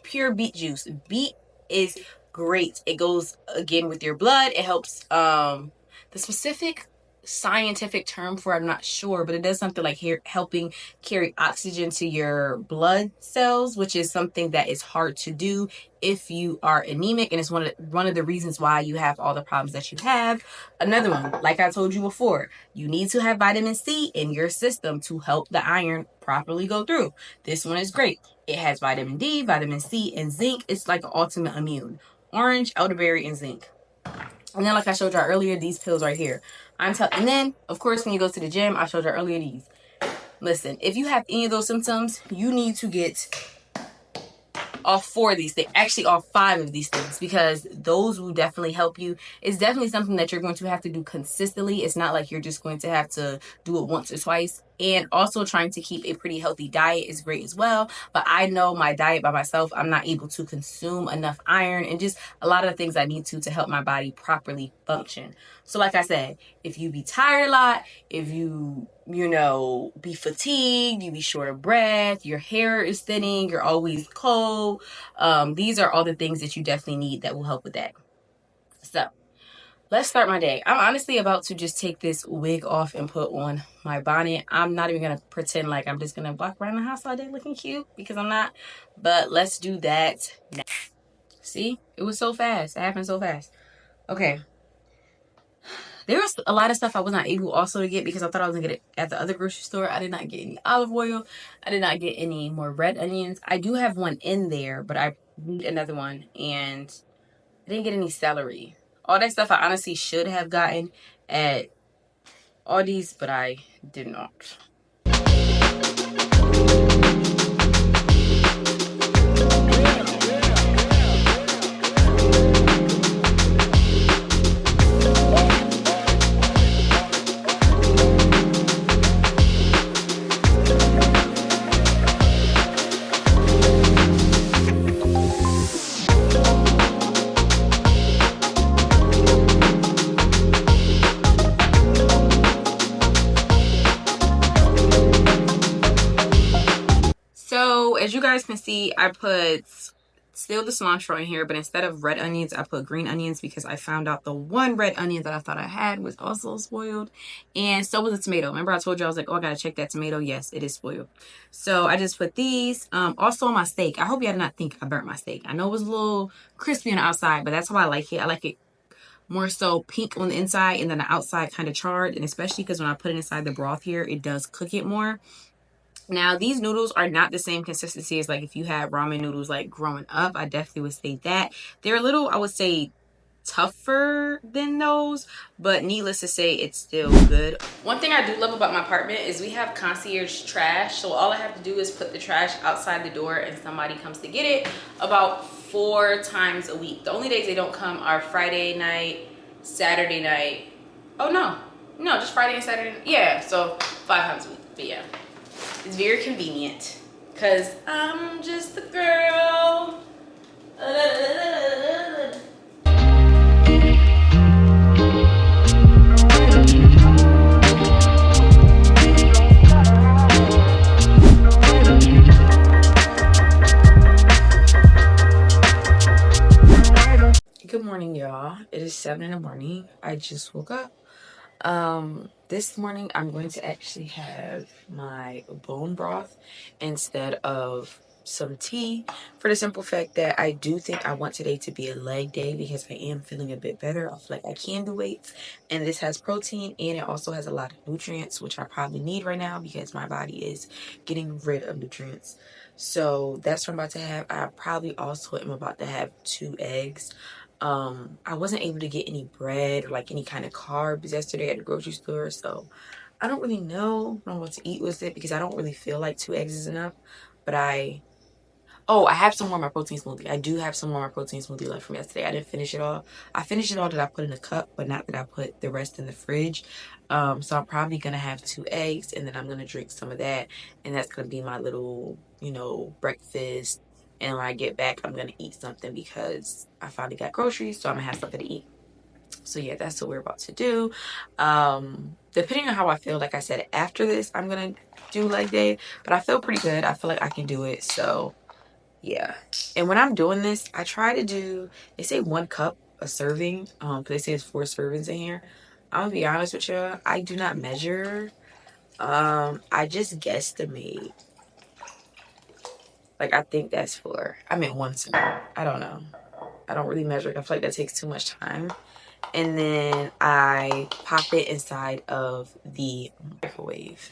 pure beet juice. Beet is great. It goes again with your blood. It helps, the specific scientific term for it, I'm not sure, but it does something like helping carry oxygen to your blood cells, which is something that is hard to do if you are anemic, and it's one of the reasons why you have all the problems that you have. Another one, like I told you before, you need to have vitamin C in your system to help the iron properly go through. This one is great. It has vitamin D, vitamin C, and zinc. It's like an ultimate immune. Orange, elderberry, and zinc. And then, like I showed y'all earlier, these pills right here. And then, of course, when you go to the gym, I showed y'all earlier these. Listen, if you have any of those symptoms, you need to get all 4 of these things, actually all 5 of these things, because those will definitely help you. It's definitely something that you're going to have to do consistently. It's not like you're just going to have to do it once or twice. And also trying to keep a pretty healthy diet is great as well. But I know my diet by myself, I'm not able to consume enough iron and just a lot of the things I need to help my body properly function. So like I said, if you be tired a lot, if you be fatigued, you be short of breath, your hair is thinning, you're always cold, these are all the things that you definitely need that will help with that. So let's start my day. I'm honestly about to just take this wig off and put on my bonnet. I'm not even going to pretend like I'm just going to walk around the house all day looking cute, because I'm not. But let's do that now. See? It was so fast. It happened so fast. Okay. There was a lot of stuff I was not able also to get because I thought I was going to get it at the other grocery store. I did not get any olive oil. I did not get any more red onions. I do have one in there, but I need another one. And I didn't get any celery. All that stuff I honestly should have gotten at Aldi's, but I did not. As you guys can see, I put still the cilantro in here, but instead of red onions, I put green onions because I found out the one red onion that I thought I had was also spoiled. And so was the tomato. Remember I told you I was like, oh, I gotta check that tomato. Yes, it is spoiled. So I just put these. Also on my steak. I hope y'all did not think I burnt my steak. I know it was a little crispy on the outside, but that's how I like it. I like it more so pink on the inside and then the outside kind of charred. And especially because when I put it inside the broth here, it does cook it more. Now, these noodles are not the same consistency as like if you had ramen noodles like growing up. I definitely would say that. They're a little, I would say, tougher than those, but needless to say, it's still good. One thing I do love about my apartment is we have concierge trash. So all I have to do is put the trash outside the door and somebody comes to get it about 4 times a week. The only days they don't come are Friday night, Saturday night. Oh, no, just Friday and Saturday. Yeah, so 5 times a week, but yeah. It's very convenient because I'm just a girl. morning, y'all. It is 7 in the morning. I just woke up. This morning I'm going to actually have my bone broth instead of some tea, for the simple fact that I do think I want today to be a leg day because I am feeling a bit better. I feel like I can do weights, and this has protein and it also has a lot of nutrients, which I probably need right now because my body is getting rid of nutrients. So that's what I'm about to have. I probably also am about to have 2 eggs. I wasn't able to get any bread or like any kind of carbs yesterday at the grocery store, so I don't really know what I'm about to eat with it because I don't really feel like 2 eggs is enough. But I have some more of my protein smoothie. I do have some more of my protein smoothie left from yesterday. I didn't finish it all. I finished it all that I put in a cup, but not that I put the rest in the fridge. So I'm probably gonna have 2 eggs, and then I'm gonna drink some of that, and that's gonna be my little, breakfast. And when I get back, I'm gonna eat something because I finally got groceries, so I'm gonna have something to eat. So yeah, that's what we're about to do. Depending on how I feel, like I said, after this, I'm gonna do leg day, but I feel pretty good. I feel like I can do it. So yeah. And when I'm doing this, I try to do, they say 1 cup a serving, because they say it's 4 servings in here. I'm gonna be honest with you, I do not measure. I just guesstimate. Like, I think that's 4. I meant 1 serving. I don't know. I don't really measure. I feel like that takes too much time. And then I pop it inside of the microwave.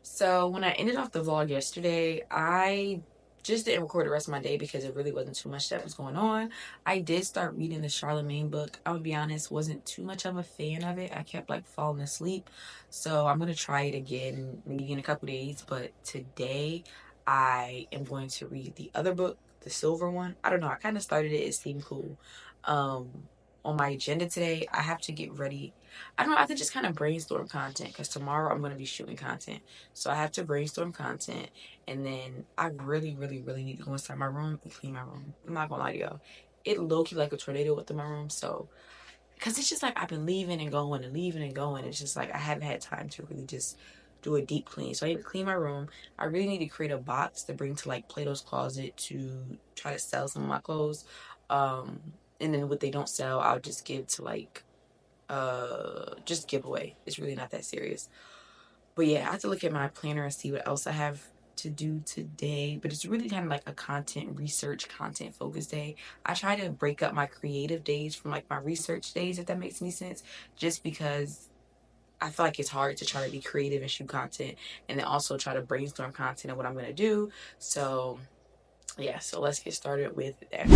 So when I ended off the vlog yesterday, I just didn't record the rest of my day because it really wasn't too much that was going on. I did start reading the Charlemagne book. I would be honest, wasn't too much of a fan of it. I kept like falling asleep. So I'm gonna try it again maybe in a couple days. But today I am going to read the other book, the silver one. I don't know. I kind of started it. It seemed cool. On my agenda today, I have to get ready. I don't know. I have to just kind of brainstorm content because tomorrow I'm going to be shooting content. So I have to brainstorm content, and then I really, really, really need to go inside my room and clean my room. I'm not gonna lie to y'all. It low-key like a tornado within my room, so because it's just like I've been leaving and going and leaving and going. It's just like I haven't had time to really just do a deep clean. So I need to clean my room. I really need to create a box to bring to like Plato's Closet to try to sell some of my clothes. And then what they don't sell, I'll just give to like just give away. It's really not that serious. But yeah, I have to look at my planner and see what else I have to do today. But it's really kind of like a content research, content focused day. I try to break up my creative days from like my research days, if that makes any sense, just because I feel like it's hard to try to be creative and shoot content and then also try to brainstorm content and what I'm going to do. So yeah, so let's get started with that.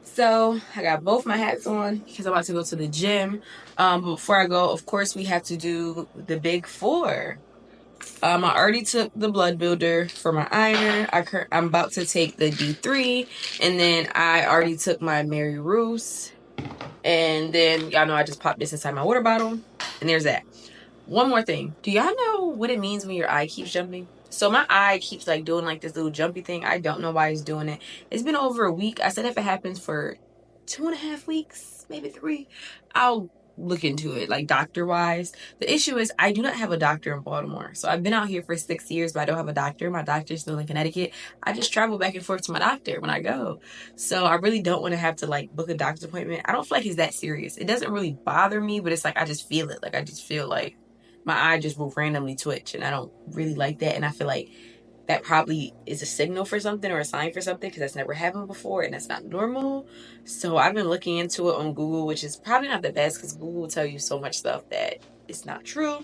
So I got both my hats on because I'm about to go to the gym. But before I go, of course, we have to do the big 4. I already took the blood builder for my iron. I'm about to take the D3, and then I already took my Mary Roos, and then y'all know I just popped this inside my water bottle, and there's that. One more thing. Do y'all know what it means when your eye keeps jumping? So my eye keeps like doing like this little jumpy thing. I don't know why it's doing it. It's been over a week. I said if it happens for 2.5 weeks, maybe 3, I'll look into it like doctor wise. The issue is I do not have a doctor in Baltimore. So I've been out here for 6 years, but I don't have a doctor. My doctor's still in Connecticut. I just travel back and forth to my doctor when I go. So I really don't want to have to like book a doctor's appointment. I don't feel like it's that serious. It doesn't really bother me, but it's like I just feel it. Like I just feel like my eye just will randomly twitch, and I don't really like that. And I feel like that probably is a signal for something or a sign for something because that's never happened before and that's not normal. So I've been looking into it on Google, which is probably not the best because Google will tell you so much stuff that is not true.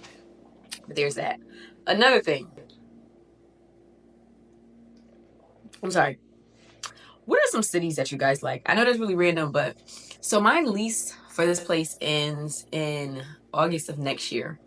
But there's that. Another thing. I'm sorry. What are some cities that you guys like? I know that's really random, but so my lease for this place ends in August of next year.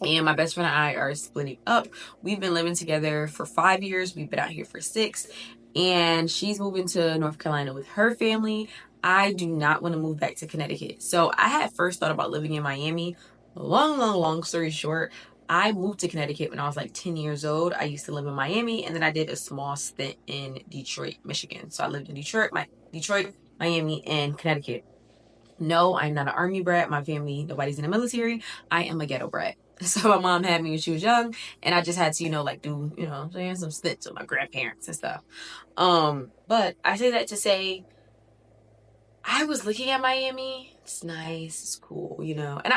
And my best friend and I are splitting up. We've been living together for 5 years. We've been out here for 6. And she's moving to North Carolina with her family. I do not want to move back to Connecticut. So I had first thought about living in Miami. Long story short, I moved to Connecticut when I was like 10 years old. I used to live in Miami, and then I did a small stint in Detroit, Michigan. So I lived in Detroit, Miami, and Connecticut. No, I'm not an army brat. My family, nobody's in the military. I am a ghetto brat. So my mom had me when she was young, and I just had to, like do, what I'm saying, some stints with my grandparents and stuff. But I say that to say I was looking at Miami. It's nice. It's cool, And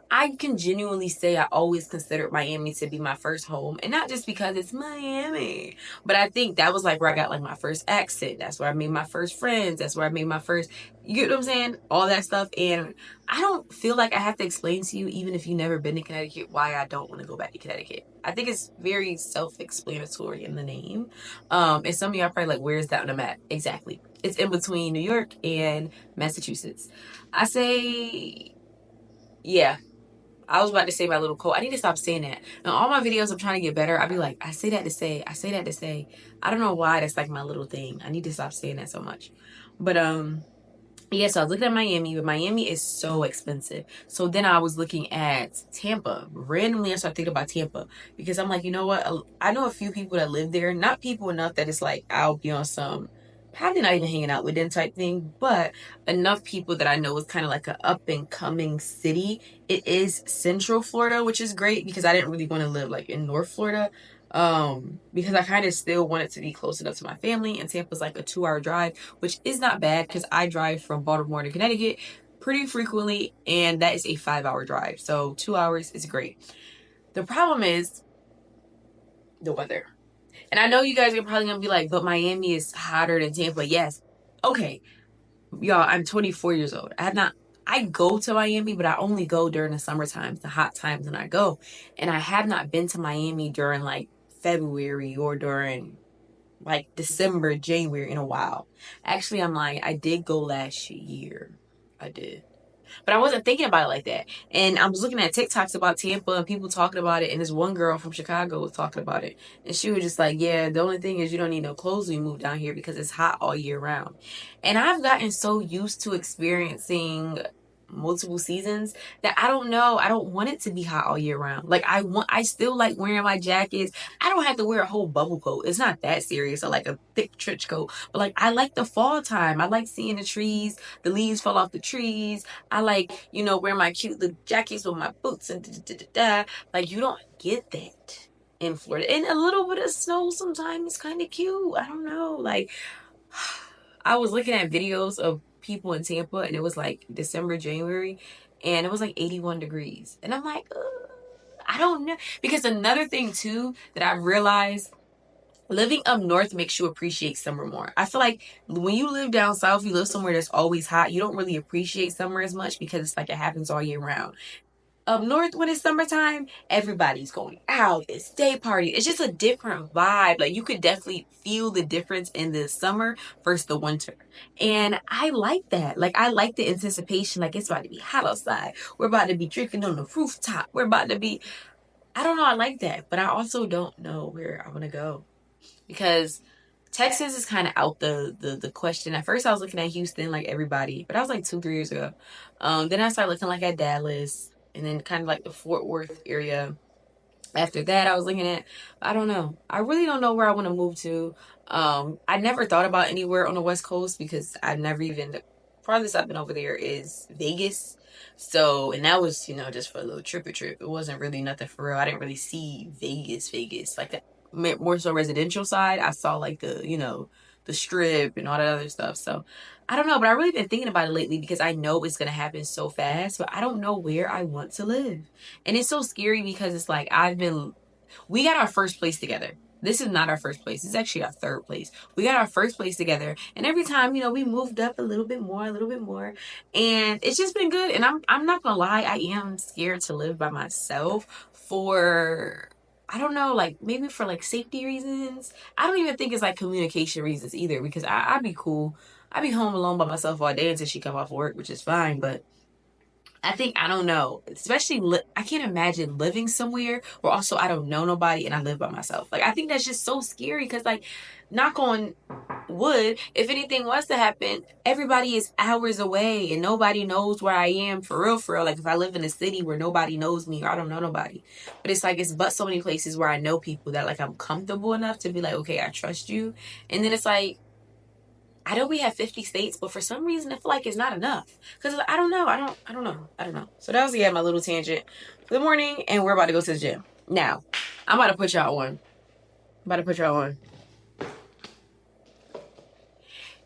I can genuinely say I always considered Miami to be my first home, and not just because it's Miami, but I think that was like where I got like my first accent. That's where I made my first friends. That's where I made my first, you know what I'm saying? All that stuff. And I don't feel like I have to explain to you, even if you've never been to Connecticut, why I don't want to go back to Connecticut. I think it's very self-explanatory in the name. And some of y'all probably like, where's that on the map? Exactly. It's in between New York and Massachusetts. I say, yeah. I was about to say my little quote. I need to stop saying that. In all my videos, I'm trying to get better. I'll be like, I say that to say, I say that to say. I don't know why that's like my little thing. I need to stop saying that so much. But yeah, so I was looking at Miami, but Miami is so expensive. So then I was looking at Tampa. Randomly, I started thinking about Tampa because I'm like, you know what? I know a few people that live there. Not people enough that it's like I'll be on some, probably not even hanging out with them type thing, but enough people that I know is kind of like an up and coming city. It is Central Florida, which is great because I didn't really want to live like in North Florida. Because I kind of still wanted to be close enough to my family, and Tampa's like a 2 hour drive, which is not bad because I drive from Baltimore to Connecticut pretty frequently, and that is a 5 hour drive. So 2 hours is great. The problem is the weather. And I know you guys are probably gonna be like, but Miami is hotter than Tampa. Yes. Okay. Y'all, I'm 24 years old. I go to Miami, but I only go during the summer times, the hot times when I go. And I have not been to Miami during like February or during like December, January in a while. Actually, I'm lying. I did go last year. I did. But I wasn't thinking about it like that. And I was looking at TikToks about Tampa and people talking about it. And this one girl from Chicago was talking about it. And she was just like, yeah, the only thing is you don't need no clothes when you move down here because it's hot all year round. And I've gotten so used to experiencing multiple seasons that I don't know. I don't want it to be hot all year round. Like I still like wearing my jackets. I don't have to wear a whole bubble coat. It's not that serious or like a thick trench coat. But like I like the fall time. I like seeing the trees, the leaves fall off the trees. I like, wear my cute little jackets with my boots and da, da, da, da. Like you don't get that in Florida. And a little bit of snow sometimes is kind of cute. I don't know. Like I was looking at videos of people in Tampa and it was like December, January, and it was like 81 degrees. And I'm like, I don't know. Because another thing too that I realized, living up north makes you appreciate summer more. I feel like when you live down south, you live somewhere that's always hot, you don't really appreciate summer as much because it's like it happens all year round. Up north, when it's summertime, everybody's going out. It's day party. It's just a different vibe. Like you could definitely feel the difference in the summer versus the winter. And I like that. Like I like the anticipation. Like it's about to be hot outside. We're about to be drinking on the rooftop. We're about to be, I don't know. I like that. But I also don't know where I want to go because Texas is kind of out the question. At first, I was looking at Houston like everybody, but I was like 2 3 years ago. Then I started looking like at Dallas, and then kind of like the Fort Worth area. After that, I was looking at, I don't know. I really don't know where I want to move to. I never thought about anywhere on the West Coast because I've never even, the farthest I've been over there is Vegas. So, and that was, just for a little trip. It wasn't really nothing for real. I didn't really see Vegas like that. More so residential side. I saw like the strip and all that other stuff. So, I don't know, but I really been thinking about it lately because I know it's going to happen so fast, but I don't know where I want to live. And it's so scary because it's like we got our first place together. This is not our first place. It's actually our third place. We got our first place together. And every time, we moved up a little bit more, a little bit more. And it's just been good. And I'm not gonna lie, I am scared to live by myself for, I don't know, like maybe for like safety reasons. I don't even think it's like communication reasons either because I'd be cool. I'd be home alone by myself all day until she come off work, which is fine. But I think, I don't know, especially I can't imagine living somewhere where also I don't know nobody and I live by myself. Like I think that's just so scary because like knock on would, if anything was to happen, everybody is hours away and nobody knows where I am for real, for real. Like if I live in a city where nobody knows me or I don't know nobody. But it's like, it's but so many places where I know people that like I'm comfortable enough to be like, okay, I trust you. And then it's like, I know we have 50 states, but for some reason I feel like it's not enough. Because I don't know. I don't know. So that was, yeah, my little tangent for the morning, and we're about to go to the gym. Now, I'm about to put y'all on.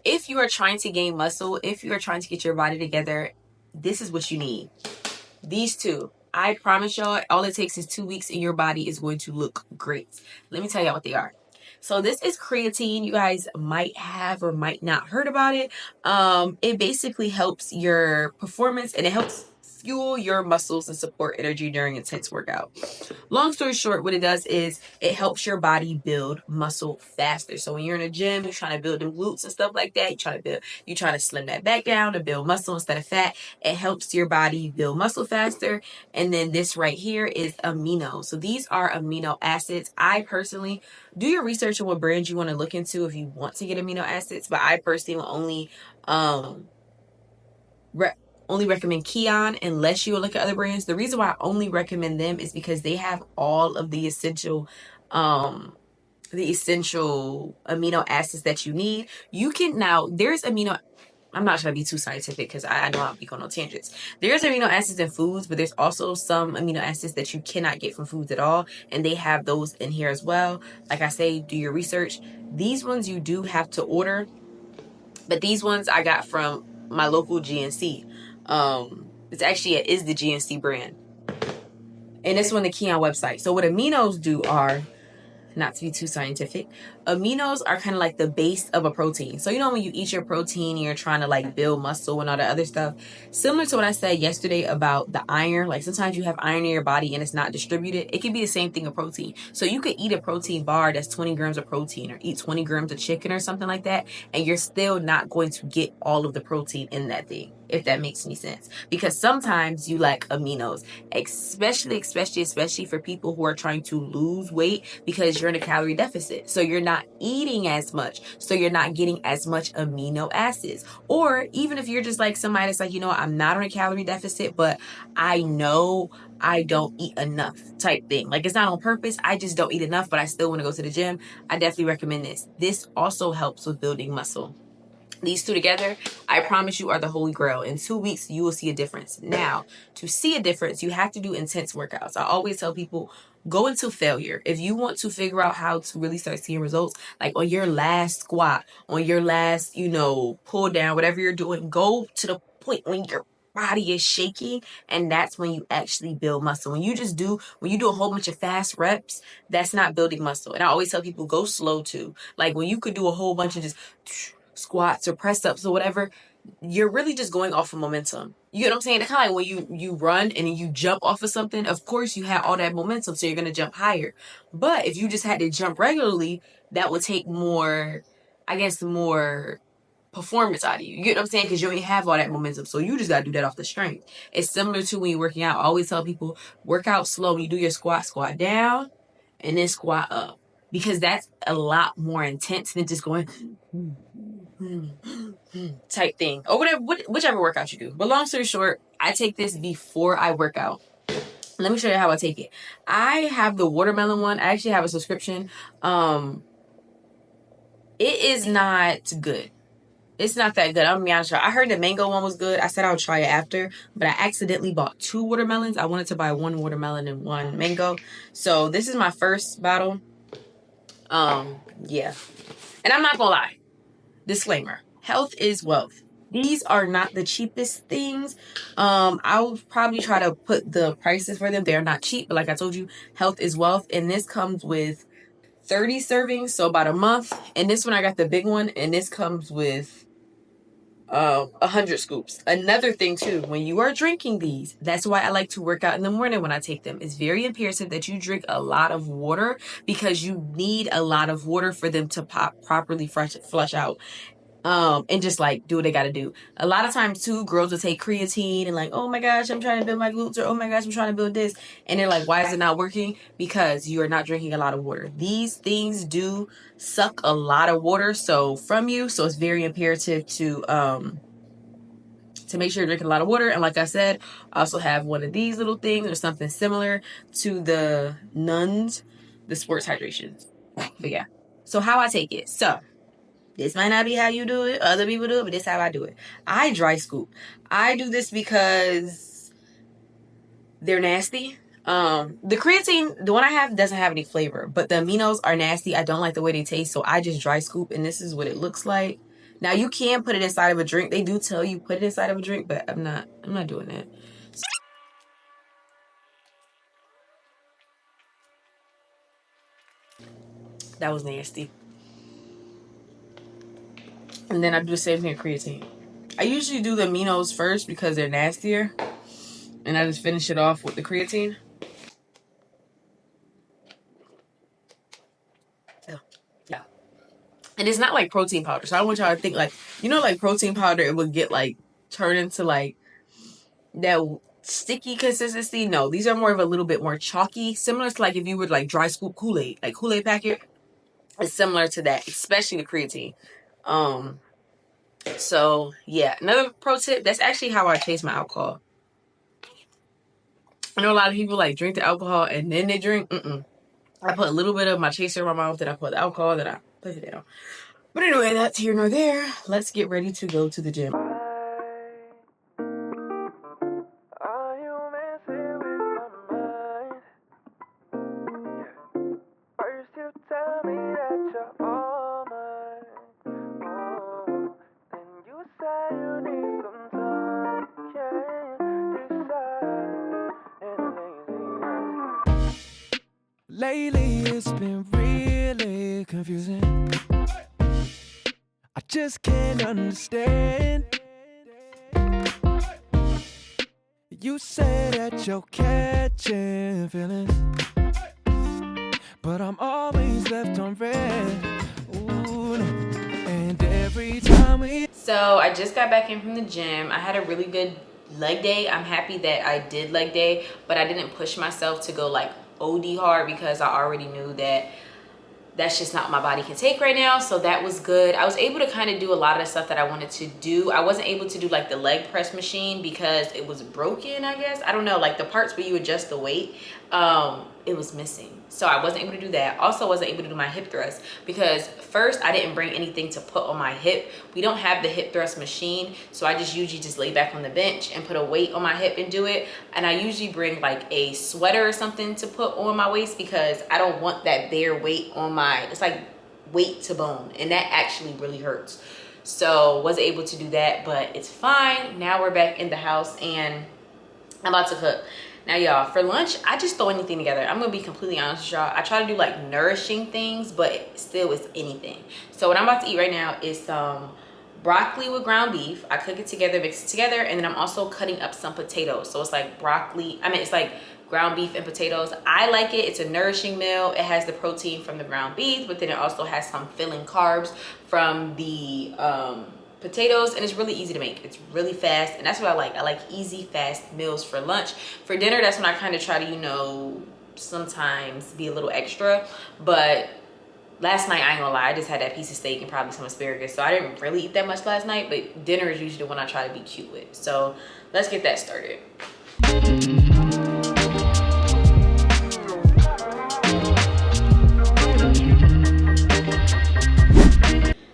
If you are trying to gain muscle, if you are trying to get your body together, this is what you need. These two. I promise y'all, all it takes is 2 weeks and your body is going to look great. Let me tell y'all what they are. So this is creatine. You guys might have or might not heard about it. It basically helps your performance and it helps fuel your muscles and support energy during intense workout. Long story short, what it does is it helps your body build muscle faster. So when you're in a gym, you're trying to build them glutes and stuff like that. You're trying to slim that back down to build muscle instead of fat. It helps your body build muscle faster. And then this right here is amino. So these are amino acids. I personally do your research on what brands you want to look into if you want to get amino acids, but I personally will only recommend Keon unless you look at other brands. The reason why I only recommend them is because they have all of the essential amino acids that you need. You can now, there's amino, I'm not trying to be too scientific because I know I'll be going on tangents. There's amino acids in foods, but there's also some amino acids that you cannot get from foods at all. And they have those in here as well. Like I say, do your research. These ones you do have to order, but these ones I got from my local GNC. It is the GNC brand. And it's on the Keon website. So what aminos do are, not to be too scientific, aminos are kind of like the base of a protein. So you know when you eat your protein and you're trying to like build muscle and all that other stuff, similar to what I said yesterday about the iron, like sometimes you have iron in your body and it's not distributed. It could be the same thing of protein. So you could eat a protein bar that's 20 grams of protein or eat 20 grams of chicken or something like that, and you're still not going to get all of the protein in that thing, if that makes any sense. Because sometimes you lack aminos, especially for people who are trying to lose weight because you're in a calorie deficit. So you're not eating as much. So you're not getting as much amino acids. Or even if you're just like somebody that's like, you know, I'm not on a calorie deficit, but I know I don't eat enough type thing. Like it's not on purpose. I just don't eat enough, but I still want to go to the gym. I definitely recommend this. This also helps with building muscle. These two together, I promise you, are the holy grail. In 2 weeks, you will see a difference. Now, to see a difference, you have to do intense workouts. I always tell people, go into failure. If you want to figure out how to really start seeing results, like on your last squat, on your last, pull down, whatever you're doing, go to the point when your body is shaking, and that's when you actually build muscle. When you do a whole bunch of fast reps, that's not building muscle. And I always tell people, go slow too. Like when you could do a whole bunch of just squats or press ups or whatever, you're really just going off of momentum. You know what I'm saying? It's kind of like when you run and you jump off of something, of course you have all that momentum, so you're going to jump higher. But if you just had to jump regularly, that would take more performance out of you. You get what I'm saying? Because you only have all that momentum. So you just got to do that off the strength. It's similar to when you're working out. I always tell people, work out slow. When you do your squat down and then squat up. Because that's a lot more intense than just going type thing. Or whichever workout you do. But long story short, I take this before I work out. Let me show you how I take it. I have the watermelon one. I actually have a subscription. It is not good. It's not that good. I'm gonna be honest with you. I heard the mango one was good. I said I would try it after, but I accidentally bought 2 watermelons. I wanted to buy 1 watermelon and 1 mango. So this is my first bottle. Yeah. And I'm not gonna lie. Disclaimer. Health is wealth. These are not the cheapest things. I'll probably try to put the prices for them. They're not cheap, but like I told you, health is wealth. And this comes with 30 servings, so about a month. And this one, I got the big one, and this comes with 100 scoops. Another thing too, when you are drinking these, that's why I like to work out in the morning when I take them. It's very imperative that you drink a lot of water because you need a lot of water for them to properly flush out. And just like do what they gotta do. A lot of times too, girls will take creatine and like, oh my gosh, I'm trying to build my glutes, or oh my gosh, I'm trying to build this, and they're like, why is it not working? Because you are not drinking a lot of water. These things do suck a lot of water from you, so it's very imperative to make sure you're drinking a lot of water. And like I said, I also have one of these little things or something similar to the nuns, the sports hydration. But yeah, so how I take it. So this might not be how you do it, other people do it, but this is how I do it. I dry scoop. I do this because they're nasty. The creatine, the one I have, doesn't have any flavor, but the aminos are nasty. I don't like the way they taste, so I just dry scoop, and this is what it looks like. Now you can put it inside of a drink. They do tell you put it inside of a drink, but I'm not doing that. That was nasty. And then I do the same thing with creatine. I usually do the aminos first because they're nastier, and I just finish it off with the creatine. Yeah. And it's not like protein powder. So I don't want y'all to think like, like protein powder, it would get like turn into like that sticky consistency. No, these are more of a little bit more chalky, similar to like if you would like dry scoop Kool-Aid, like Kool-Aid packet. It's similar to that, especially the creatine. So yeah, another pro tip. That's actually how I chase my alcohol. I know a lot of people like drink the alcohol and then they drink. I put a little bit of my chaser in my mouth, then I put the alcohol, then I put it down. But anyway, that's here nor there. Let's get ready to go to the gym. Lately it's been really confusing. I just can't understand. You say that you're catching feelings, but I'm always left on red. Ooh, no. And every time So I just got back in from the gym. I had a really good leg day. I'm happy that I did leg day, but I didn't push myself to go like OD hard because I already knew that that's just not what my body can take right now. So that was good. I was able to kind of do a lot of the stuff that I wanted to do. I wasn't able to do like the leg press machine because it was broken, I guess. I don't know, like the parts where you adjust the weight, it was missing. So I wasn't able to do that. Also wasn't able to do my hip thrust because first I didn't bring anything to put on my hip. We don't have the hip thrust machine. So I just usually just lay back on the bench and put a weight on my hip and do it. And I usually bring like a sweater or something to put on my waist because I don't want that bare weight on my, it's like weight to bone. And that actually really hurts. So wasn't able to do that, but it's fine. Now we're back in the house and I'm about to cook. Now y'all, for lunch, I just throw anything together. I'm gonna be completely honest with y'all. I try to do like nourishing things, but still it's anything. So what I'm about to eat right now is some broccoli with ground beef. I cook it together, mix it together, and then I'm also cutting up some potatoes. So it's like it's like ground beef and potatoes. I like it. It's a nourishing meal. It has the protein from the ground beef, but then it also has some filling carbs from the potatoes, and it's really easy to make. It's really fast, and that's what I like. I like easy, fast meals for lunch. For dinner, that's when I kind of try to, sometimes be a little extra. But last night, I ain't gonna lie, I just had that piece of steak and probably some asparagus, so I didn't really eat that much last night, but dinner is usually the one I try to be cute with. So let's get that started.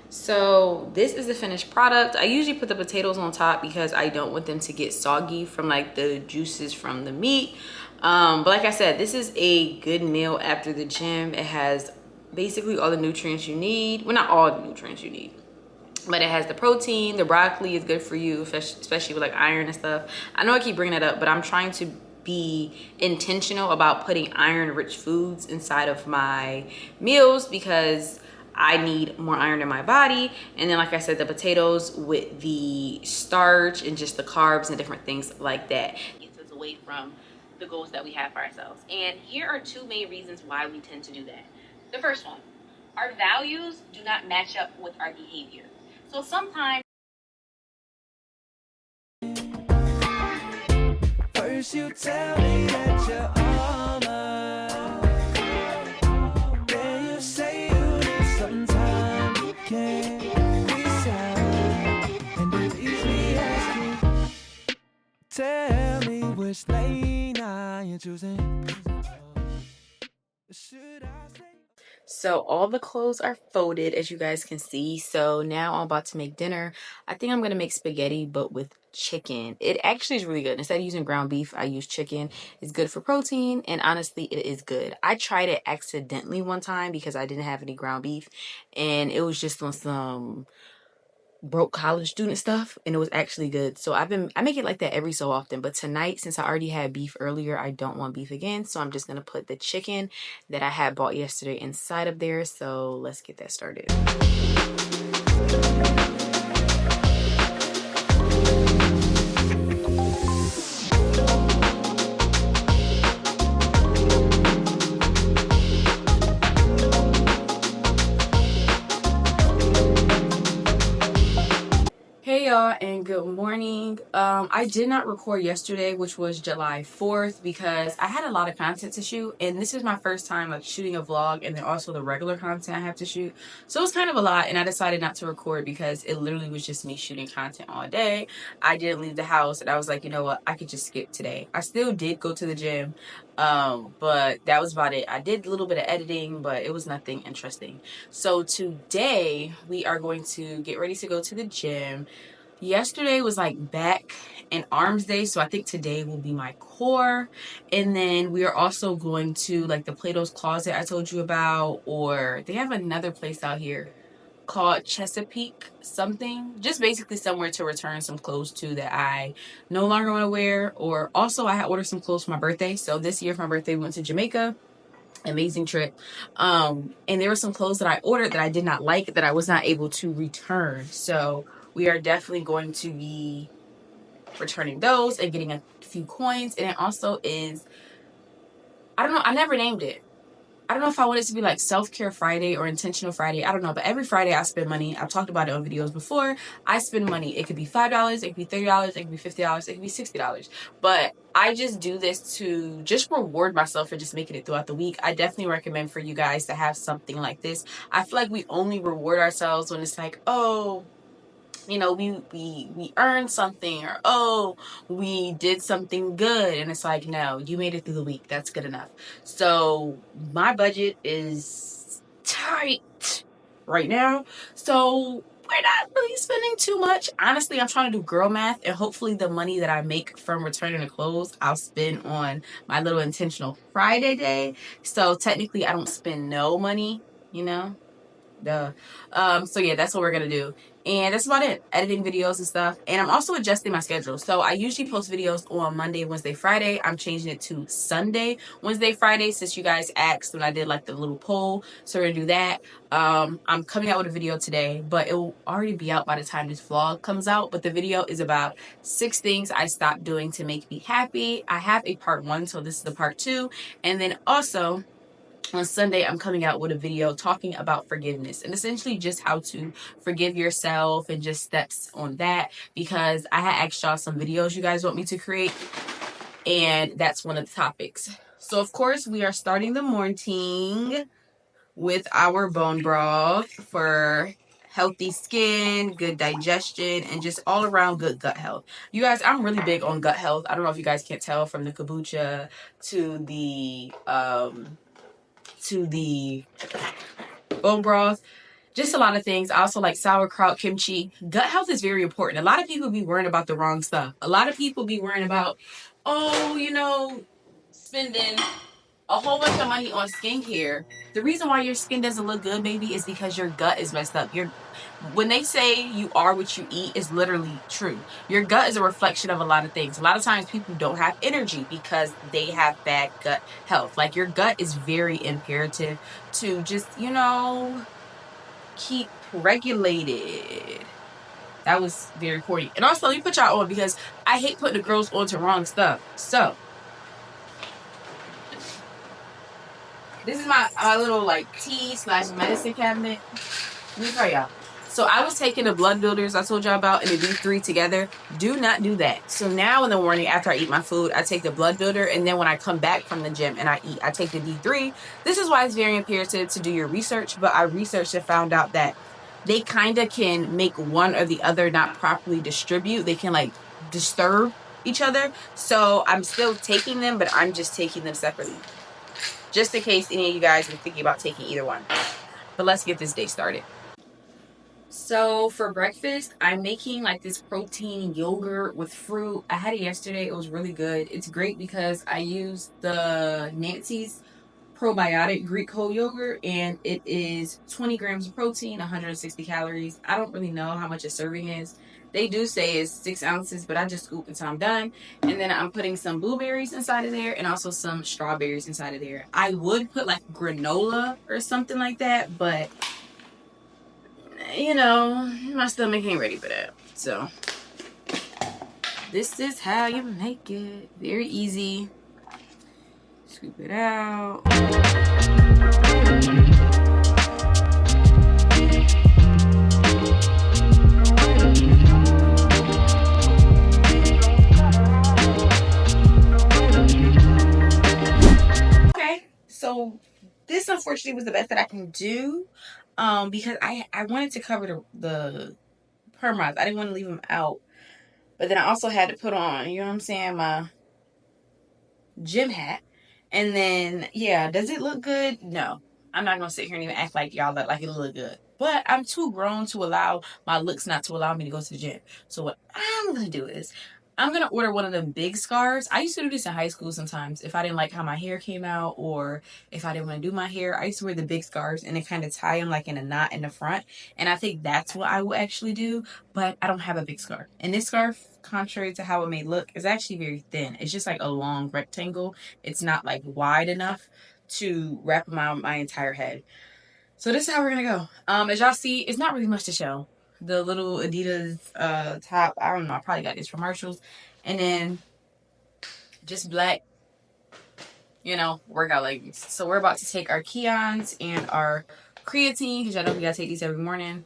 So this is the finished product. I usually put the potatoes on top because I don't want them to get soggy from like the juices from the meat. But like I said, this is a good meal after the gym. It has basically all the nutrients you need. Well, not all the nutrients you need, but it has the protein. The broccoli is good for you, especially with like iron and stuff. I know I keep bringing that up, but I'm trying to be intentional about putting iron-rich foods inside of my meals because I need more iron in my body. And then like I said, the potatoes with the starch and just the carbs and different things like that gets us away from the goals that we have for ourselves. And here are two main reasons why we tend to do that. The first one, our values do not match up with our behavior. So sometimes. First you tell me that you're all mine, then you say you need some time, you can't decide, and it leaves me asking, tell me which lane I am choosing. Should I say? So all the clothes are folded, as you guys can see. So now I'm about to make dinner. I think I'm gonna make spaghetti, but with chicken. It actually is really good. Instead of using ground beef, I use chicken. It's good for protein, and honestly, it is good. I tried it accidentally one time because I didn't have any ground beef, and it was just on some broke college student stuff, and it was actually good. So I make it like that every so often, but tonight, since I already had beef earlier, I don't want beef again, so I'm just gonna put the chicken that I had bought yesterday inside of there. So let's get that started. Hey y'all, and good morning. I did not record yesterday, which was July 4th, because I had a lot of content to shoot, and this is my first time like shooting a vlog and then also the regular content I have to shoot. So it was kind of a lot, and I decided not to record because it literally was just me shooting content all day. I didn't leave the house, and I was like, you know what, I could just skip today. I still did go to the gym, but that was about it. I did a little bit of editing, but it was nothing interesting. So today we are going to get ready to go to the gym. Yesterday was like back and arms day, so I think today will be my core. And then we are also going to like the Plato's Closet I told you about, or they have another place out here called Chesapeake something, just basically somewhere to return some clothes to that I no longer want to wear. Or also I had ordered some clothes for my birthday, so this year for my birthday we went to Jamaica. Amazing trip. And there were some clothes that I ordered that I did not like, that I was not able to return, so we are definitely going to be returning those and getting a few coins. And it also is, I don't know, I never named it. I don't know if I want it to be like self-care Friday or intentional Friday. I don't know. But every Friday I spend money. I've talked about it on videos before. I spend money. It could be $5, it could be $30, it could be $50, it could be $60. But I just do this to just reward myself for just making it throughout the week. I definitely recommend for you guys to have something like this. I feel like we only reward ourselves when it's like, oh, you know, we earned something, or oh, we did something good, and it's like, no, you made it through the week, that's good enough. So my budget is tight right now, so we're not really spending too much. Honestly, I'm trying to do girl math, and hopefully the money that I make from returning the clothes I'll spend on my little intentional Friday day. So technically I don't spend no money, you know. Duh. So yeah, that's what we're gonna do. And that's about it. Editing videos and stuff. And I'm also adjusting my schedule. So I usually post videos on Monday, Wednesday, Friday. I'm changing it to Sunday, Wednesday, Friday, since you guys asked when I did like the little poll. So we're gonna do that. I'm coming out with a video today, but it will already be out by the time this vlog comes out. But the video is about 6 things I stopped doing to make me happy. I have a part 1, so this is the part 2. And then also on Sunday, I'm coming out with a video talking about forgiveness and essentially just how to forgive yourself and just steps on that, because I had asked y'all some videos you guys want me to create, and that's one of the topics. So of course we are starting the morning with our bone broth for healthy skin, good digestion, and just all around good gut health. You guys, I'm really big on gut health. I don't know if you guys can't tell from the kombucha to the bone broth, just a lot of things. I also like sauerkraut, kimchi. Gut health is very important. A lot of people be worrying about the wrong stuff. A lot of people be worrying about, oh, you know, spending a whole bunch of money on skincare. The reason why your skin doesn't look good, baby, is because your gut is messed up. When they say you are what you eat, is literally true. Your gut is a reflection of a lot of things. A lot of times people don't have energy because they have bad gut health. Like, your gut is very imperative to just, you know, keep regulated. That was very corny. And also, let me put y'all on, because I hate putting the girls onto wrong stuff. So this is my little like tea/medicine cabinet. Let me tell y'all. So I was taking the blood builders I told y'all about and the D3 together. Do not do that. So now in the morning after I eat my food, I take the blood builder, and then when I come back from the gym and I eat, I take the D3. This is why it's very imperative to do your research, but I researched and found out that they kind of can make one or the other not properly distribute. They can like disturb each other. So I'm still taking them, but I'm just taking them separately. Just in case any of you guys are thinking about taking either one. But let's get this day started. So for breakfast, I'm making like this protein yogurt with fruit. I had it yesterday. It was really good. It's great because I used the Nancy's probiotic Greek whole yogurt, and it is 20 grams of protein, 160 calories. I don't really know how much a serving is. They do say it's 6 ounces, but I just scoop until I'm done. And then I'm putting some blueberries inside of there and also some strawberries inside of there. I would put like granola or something like that, but you know, my stomach ain't ready for that. So this is how you make it. Very easy. Scoop it out. Okay, so this unfortunately was the best that I can do, because I wanted to cover the perm rods. I didn't want to leave them out, but then I also had to put on, you know what I'm saying, my gym hat. And then, yeah, does it look good? No. I'm not going to sit here and even act like y'all look like it look good. But I'm too grown to allow my looks not to allow me to go to the gym. So what I'm going to do is I'm going to order one of them big scarves. I used to do this in high school sometimes. If I didn't like how my hair came out, or if I didn't want to do my hair, I used to wear the big scarves and then kind of tie them like in a knot in the front. And I think that's what I will actually do. But I don't have a big scarf. And this scarf, contrary to how it may look, is actually very thin. It's just like a long rectangle. It's not like wide enough to wrap around my entire head. So this is how we're gonna go. As y'all see, it's not really much to show. The little Adidas top, I don't know, I probably got this from Marshalls. And then just black, workout leggings. So we're about to take our Keons and our creatine, because y'all know we gotta take these every morning.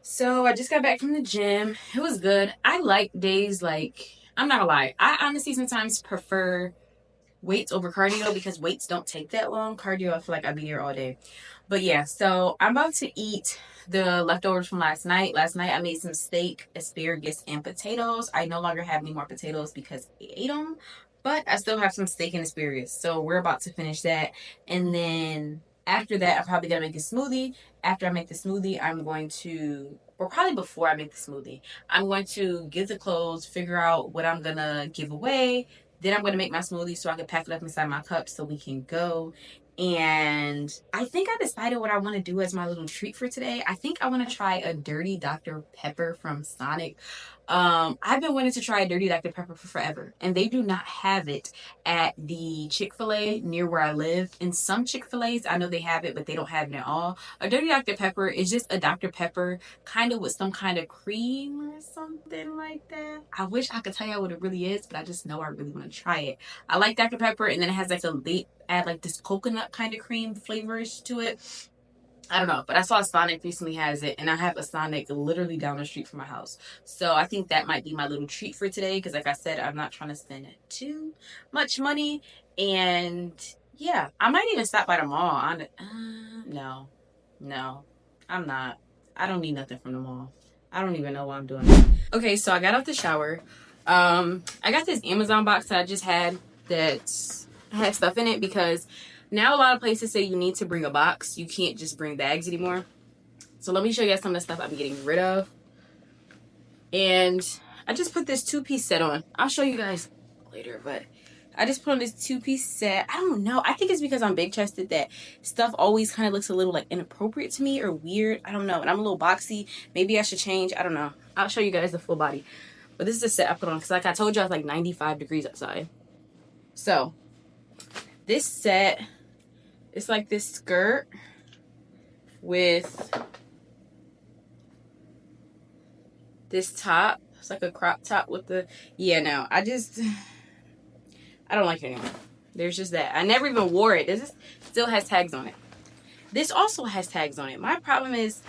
So I just got back from the gym. It was good. I like days like, I'm not gonna lie, I honestly sometimes prefer weights over cardio because weights don't take that long. Cardio, I feel like I'd be here all day. But yeah, so I'm about to eat the leftovers from last night. Last night I made some steak, asparagus, and potatoes. I no longer have any more potatoes because I ate them, but I still have some steak and asparagus. So we're about to finish that. And then after that, I'm probably gonna make a smoothie. After I make the smoothie, I'm going to, or probably before I make the smoothie, I'm going to get the clothes, figure out what I'm gonna give away. Then I'm gonna make my smoothie so I can pack it up inside my cup so we can go. And I think I decided what I want to do as my little treat for today. I think I want to try a dirty Dr. Pepper from Sonic. I've been wanting to try a dirty Dr. Pepper for forever, and they do not have it at the Chick-fil-A near where I live. In some Chick-fil-A's, I know they have it, but they don't have it at all. A dirty Dr. Pepper is just a Dr. Pepper kind of with some kind of cream or something like that. I wish I could tell you what it really is, but I just know I really want to try it. I like Dr. Pepper, and then it has like add like this coconut kind of cream flavors to it. I don't know, but I saw Sonic recently has it, and I have a Sonic literally down the street from my house. So I think that might be my little treat for today, because like I said, I'm not trying to spend too much money. And yeah, I might even stop by the mall. No, I'm not. I don't need nothing from the mall. I don't even know why I'm doing it. Okay, so I got out the shower. I got this Amazon box that I just had that had stuff in it because now a lot of places say you need to bring a box. You can't just bring bags anymore. So let me show you guys some of the stuff I'm getting rid of. And I just put this 2-piece set on. I'll show you guys later, but I just put on this 2-piece set. I don't know. I think it's because I'm big chested that stuff always kind of looks a little like inappropriate to me or weird. I don't know. And I'm a little boxy. Maybe I should change. I don't know. I'll show you guys the full body. But this is a set I put on because like I told you, it's like 95 degrees outside. So this set, it's like this skirt with this top. It's like a crop top with the, yeah, no, I don't like it anymore. There's just that. I never even wore it. This still has tags on it. This also has tags on it. My problem is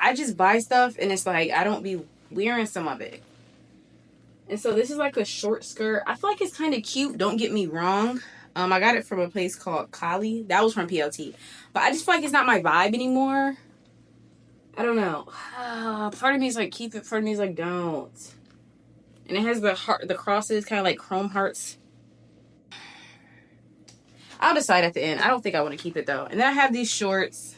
I just buy stuff and it's like I don't be wearing some of it. And so this is like a short skirt. I feel like it's kind of cute. Don't get me wrong. I got it from a place called Kali. That was from PLT. But I just feel like it's not my vibe anymore. I don't know. Part of me is like keep it. Part of me is like don't. And it has the heart, the crosses, kind of like chrome hearts. I'll decide at the end. I don't think I want to keep it though. And then I have these shorts.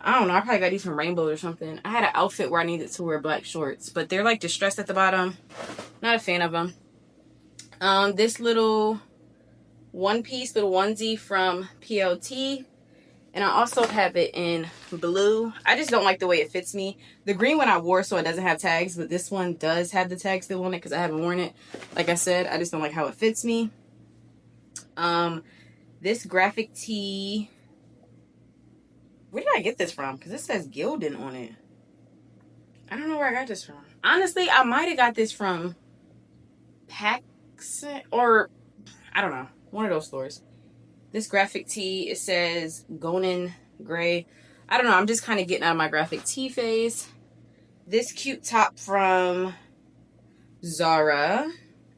I don't know. I probably got these from Rainbow or something. I had an outfit where I needed to wear black shorts, but they're like distressed at the bottom. Not a fan of them. This little one-piece, little onesie from PLT. And I also have it in blue. I just don't like the way it fits me. The green one I wore so it doesn't have tags, but this one does have the tags still on it because I haven't worn it. Like I said, I just don't like how it fits me. This graphic tee. Where did I get this from? Because it says Gildan on it. I don't know where I got this from. Honestly, I might have got this from Paxson or I don't know. One of those stores. This graphic tee, it says Gonin Gray. I don't know. I'm just kind of getting out of my graphic tee phase. This cute top from Zara.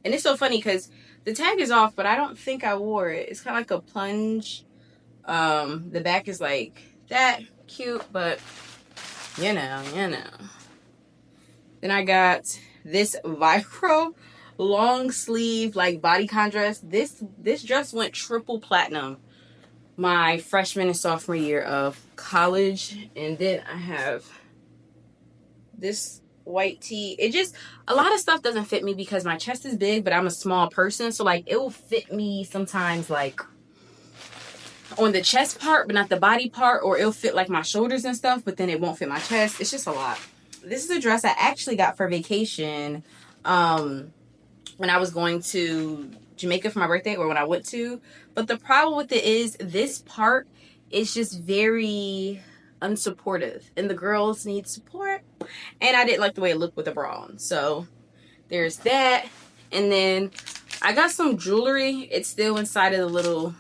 And it's so funny because the tag is off, but I don't think I wore it. It's kind of like a plunge. The back is like that cute, but you know. Then I got this Vicro long sleeve like bodycon dress. This dress went triple platinum my freshman and sophomore year of college. And then I have this white tee. It just, a lot of stuff doesn't fit me because my chest is big, but I'm a small person, so like it will fit me sometimes like on the chest part but not the body part, or it'll fit like my shoulders and stuff but then it won't fit my chest. It's just a lot. This is a dress I actually got for vacation when I was going to Jamaica for my birthday, or when I went to. But the problem with it is this part is just very unsupportive and the girls need support, and I didn't like the way it looked with the bra on. So there's that. And then I got some jewelry. It's still inside of the little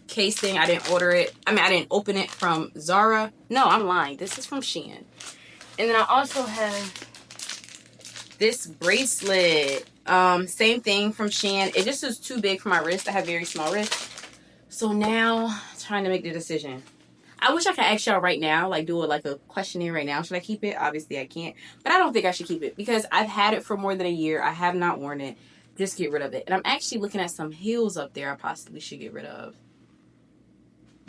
case thing. I didn't order it. I didn't open it from Zara. No, I'm lying. This is from Shein. And then I also have this bracelet. Same thing from Shein. It just was too big for my wrist. I have very small wrists. So now I'm trying to make the decision. I wish I could ask y'all right now, like do like a questionnaire right now. Should I keep it? Obviously I can't. But I don't think I should keep it because I've had it for more than a year. I have not worn it. Just get rid of it. And I'm actually looking at some heels up there I possibly should get rid of.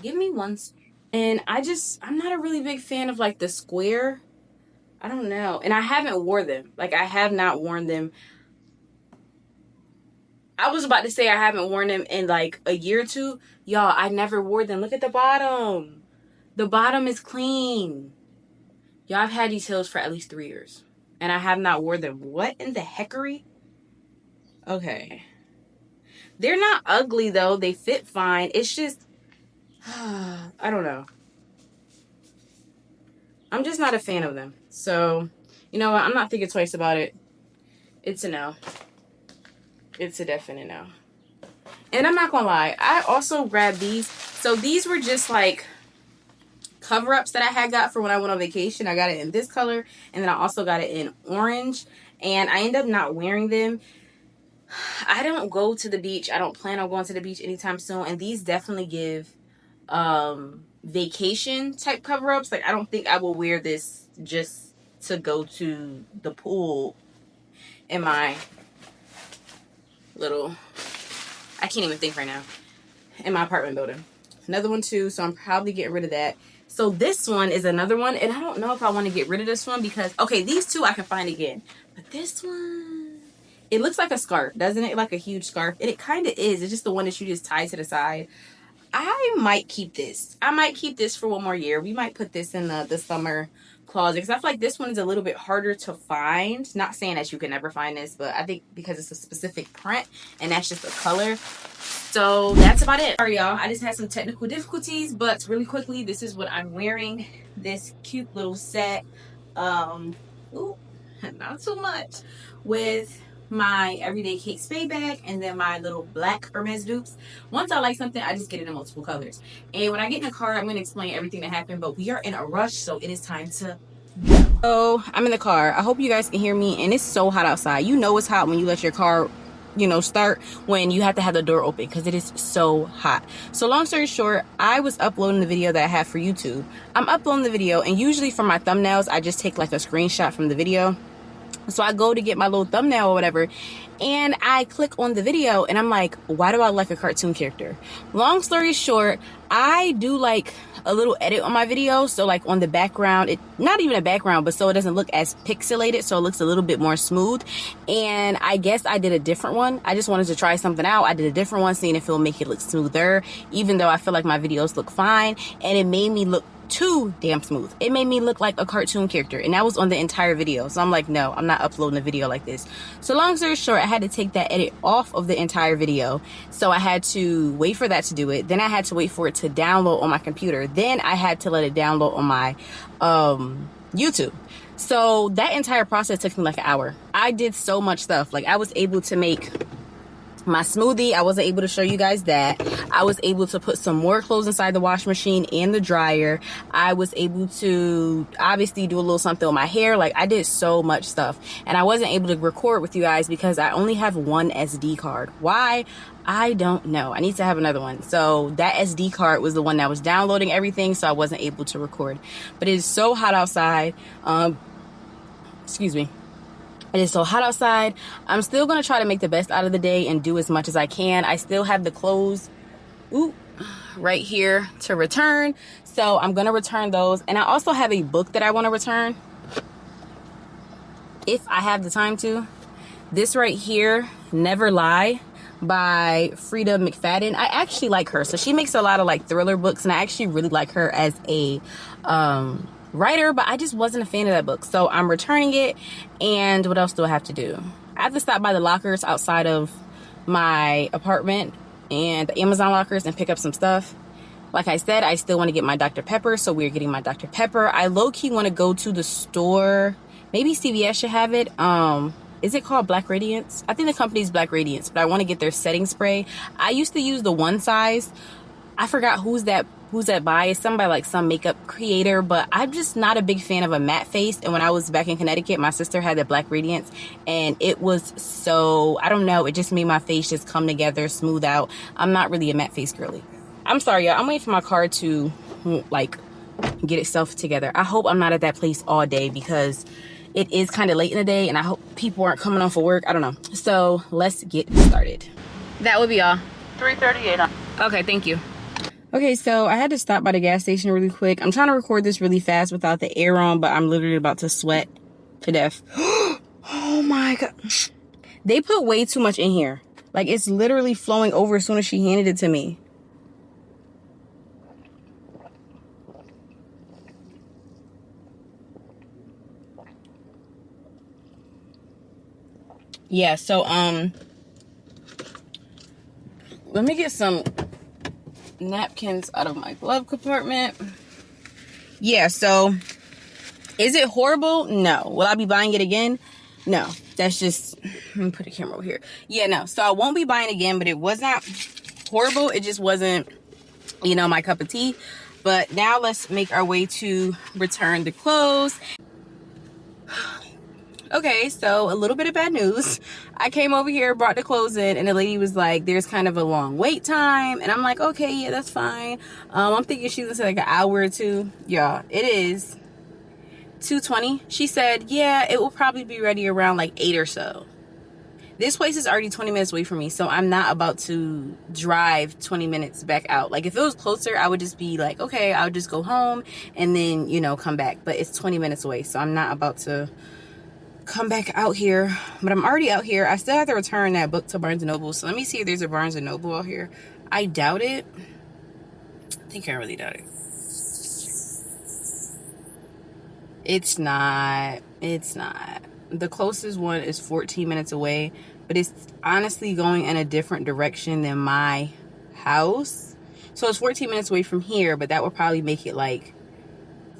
Give me one. And I'm not a really big fan of like the square. I don't know. And I haven't worn them. Like I have not worn them. I was about to say I haven't worn them in like a year or two. Y'all, I never wore them. Look at the bottom. The bottom is clean. Y'all, I've had these heels for at least 3 years. And I have not worn them. What in the heckery? Okay. They're not ugly though. They fit fine. It's just, I don't know. I'm just not a fan of them. So, you know what? I'm not thinking twice about it. It's a no. It's a definite no. And I'm not gonna lie, I also grabbed these. So these were just like cover-ups that I had got for when I went on vacation. I got it in this color, and then I also got it in orange. And I ended up not wearing them. I don't go to the beach. I don't plan on going to the beach anytime soon. And these definitely give vacation type cover-ups. Like, I don't think I will wear this just to go to the pool in my little, I can't even think right now, in my apartment building. Another one too, so I'm probably getting rid of that. So this one is another one, and I don't know if I want to get rid of this one because, okay, these two I can find again, but this one, it looks like a scarf, doesn't it? Like a huge scarf, and it kind of is. It's just the one that you just tie to the side. I might keep this. I might keep this for one more year. We might put this in the summer closet because I feel like this one is a little bit harder to find. Not saying that you can never find this, but I think because it's a specific print and that's just a color. So that's about it. Sorry, y'all. I just had some technical difficulties, but really quickly, this is what I'm wearing. This cute little set. Ooh, not too much. With my everyday Kate Spade bag and then my little black Hermes dupes. Once I like something, I just get it in multiple colors. And when I get in the car, I'm going to explain everything that happened, but we are in a rush, so it is time to go. So I'm in the car. I hope you guys can hear me, and it's so hot outside. You know it's hot when you let your car, you know, start when you have to have the door open because it is so hot. So long story short, I was uploading the video that I have for YouTube. I'm uploading the video, and usually for my thumbnails, I just take like a screenshot from the video. So I go to get my little thumbnail or whatever, and I click on the video, and I'm like, why do I like a cartoon character? Long story short, I do like a little edit on my video. So like on the background, it not even a background, but so it doesn't look as pixelated, so it looks a little bit more smooth. And I guess I did a different one. I just wanted to try something out. I did a different one, seeing if it'll make it look smoother, even though I feel like my videos look fine, and it made me look too damn smooth. It made me look like a cartoon character, and that was on the entire video. So I'm like, no, I'm not uploading a video like this. So long story short, I had to take that edit off of the entire video. So I had to wait for that to do it. Then I had to wait for it to download on my computer. Then I had to let it download on my YouTube. So that entire process took me like an hour. I did so much stuff. Like, I was able to make my smoothie. I wasn't able to show you guys that. I was able to put some more clothes inside the washing machine and the dryer. I was able to obviously do a little something with my hair. Like, I did so much stuff, and I wasn't able to record with you guys because I only have one SD card. Why? I don't know. I need to have another one. So that SD card was the one that was downloading everything, so I wasn't able to record. But it is so hot outside. Excuse me. It is so hot outside. I'm still going to try to make the best out of the day and do as much as I can. I still have the clothes right here to return. So I'm going to return those. And I also have a book that I want to return if I have the time to. This right here, Never Lie, by Frida McFadden. I actually like her. So she makes a lot of like thriller books, and I actually really like her as a writer, but I just wasn't a fan of that book. So I'm returning it. And what else do I have to do? I have to stop by the lockers outside of my apartment and the Amazon lockers and pick up some stuff. Like I said, I still want to get my Dr. Pepper, so we're getting my Dr. Pepper. I low-key want to go to the store. Maybe CVS should have it. Is it called Black Radiance? I think the company's Black Radiance, but I want to get their setting spray. I used to use the one size. I forgot who's that by. It's somebody like some makeup creator, but I'm just not a big fan of a matte face. And when I was back in Connecticut, my sister had the Black Radiance, and it was so, I don't know, it just made my face just come together, smooth out. I'm not really a matte face girly. I'm sorry, y'all. I'm waiting for my car to like get itself together. I hope I'm not at that place all day because it is kind of late in the day, and I hope people aren't coming on for work. I don't know. So let's get started. That would be all. 338. Okay, thank you. Okay, so I had to stop by the gas station really quick. I'm trying to record this really fast without the air on, but I'm literally about to sweat to death. Oh my God. They put way too much in here. Like, it's literally flowing over as soon as she handed it to me. Yeah, so, let me get some napkins out of my glove compartment. Yeah, so is it horrible? No. Will I be buying it again? No. That's just, let me put a camera over here. Yeah, no. So I won't be buying again, but it was not horrible. It just wasn't, you know, my cup of tea. But now let's make our way to return the clothes. Okay, so a little bit of bad news. I came over here, brought the clothes in, and the lady was like, there's kind of a long wait time. And I'm like, okay, yeah, that's fine. I'm thinking she's gonna say like an hour or two. Yeah, it is 2:20. She said, yeah, it will probably be ready around like 8 or so. This place is already 20 minutes away from me, so I'm not about to drive 20 minutes back out. Like, if it was closer, I would just be like, okay, I'll just go home and then, you know, come back. But it's 20 minutes away, so I'm not about to come back out here. But I'm already out here. I still have to return that book to Barnes & Noble, so let me see if there's a Barnes & Noble out here. I doubt it. I think I really doubt it. It's not. It's not. The closest one is 14 minutes away, but it's honestly going in a different direction than my house. So it's 14 minutes away from here, but that would probably make it like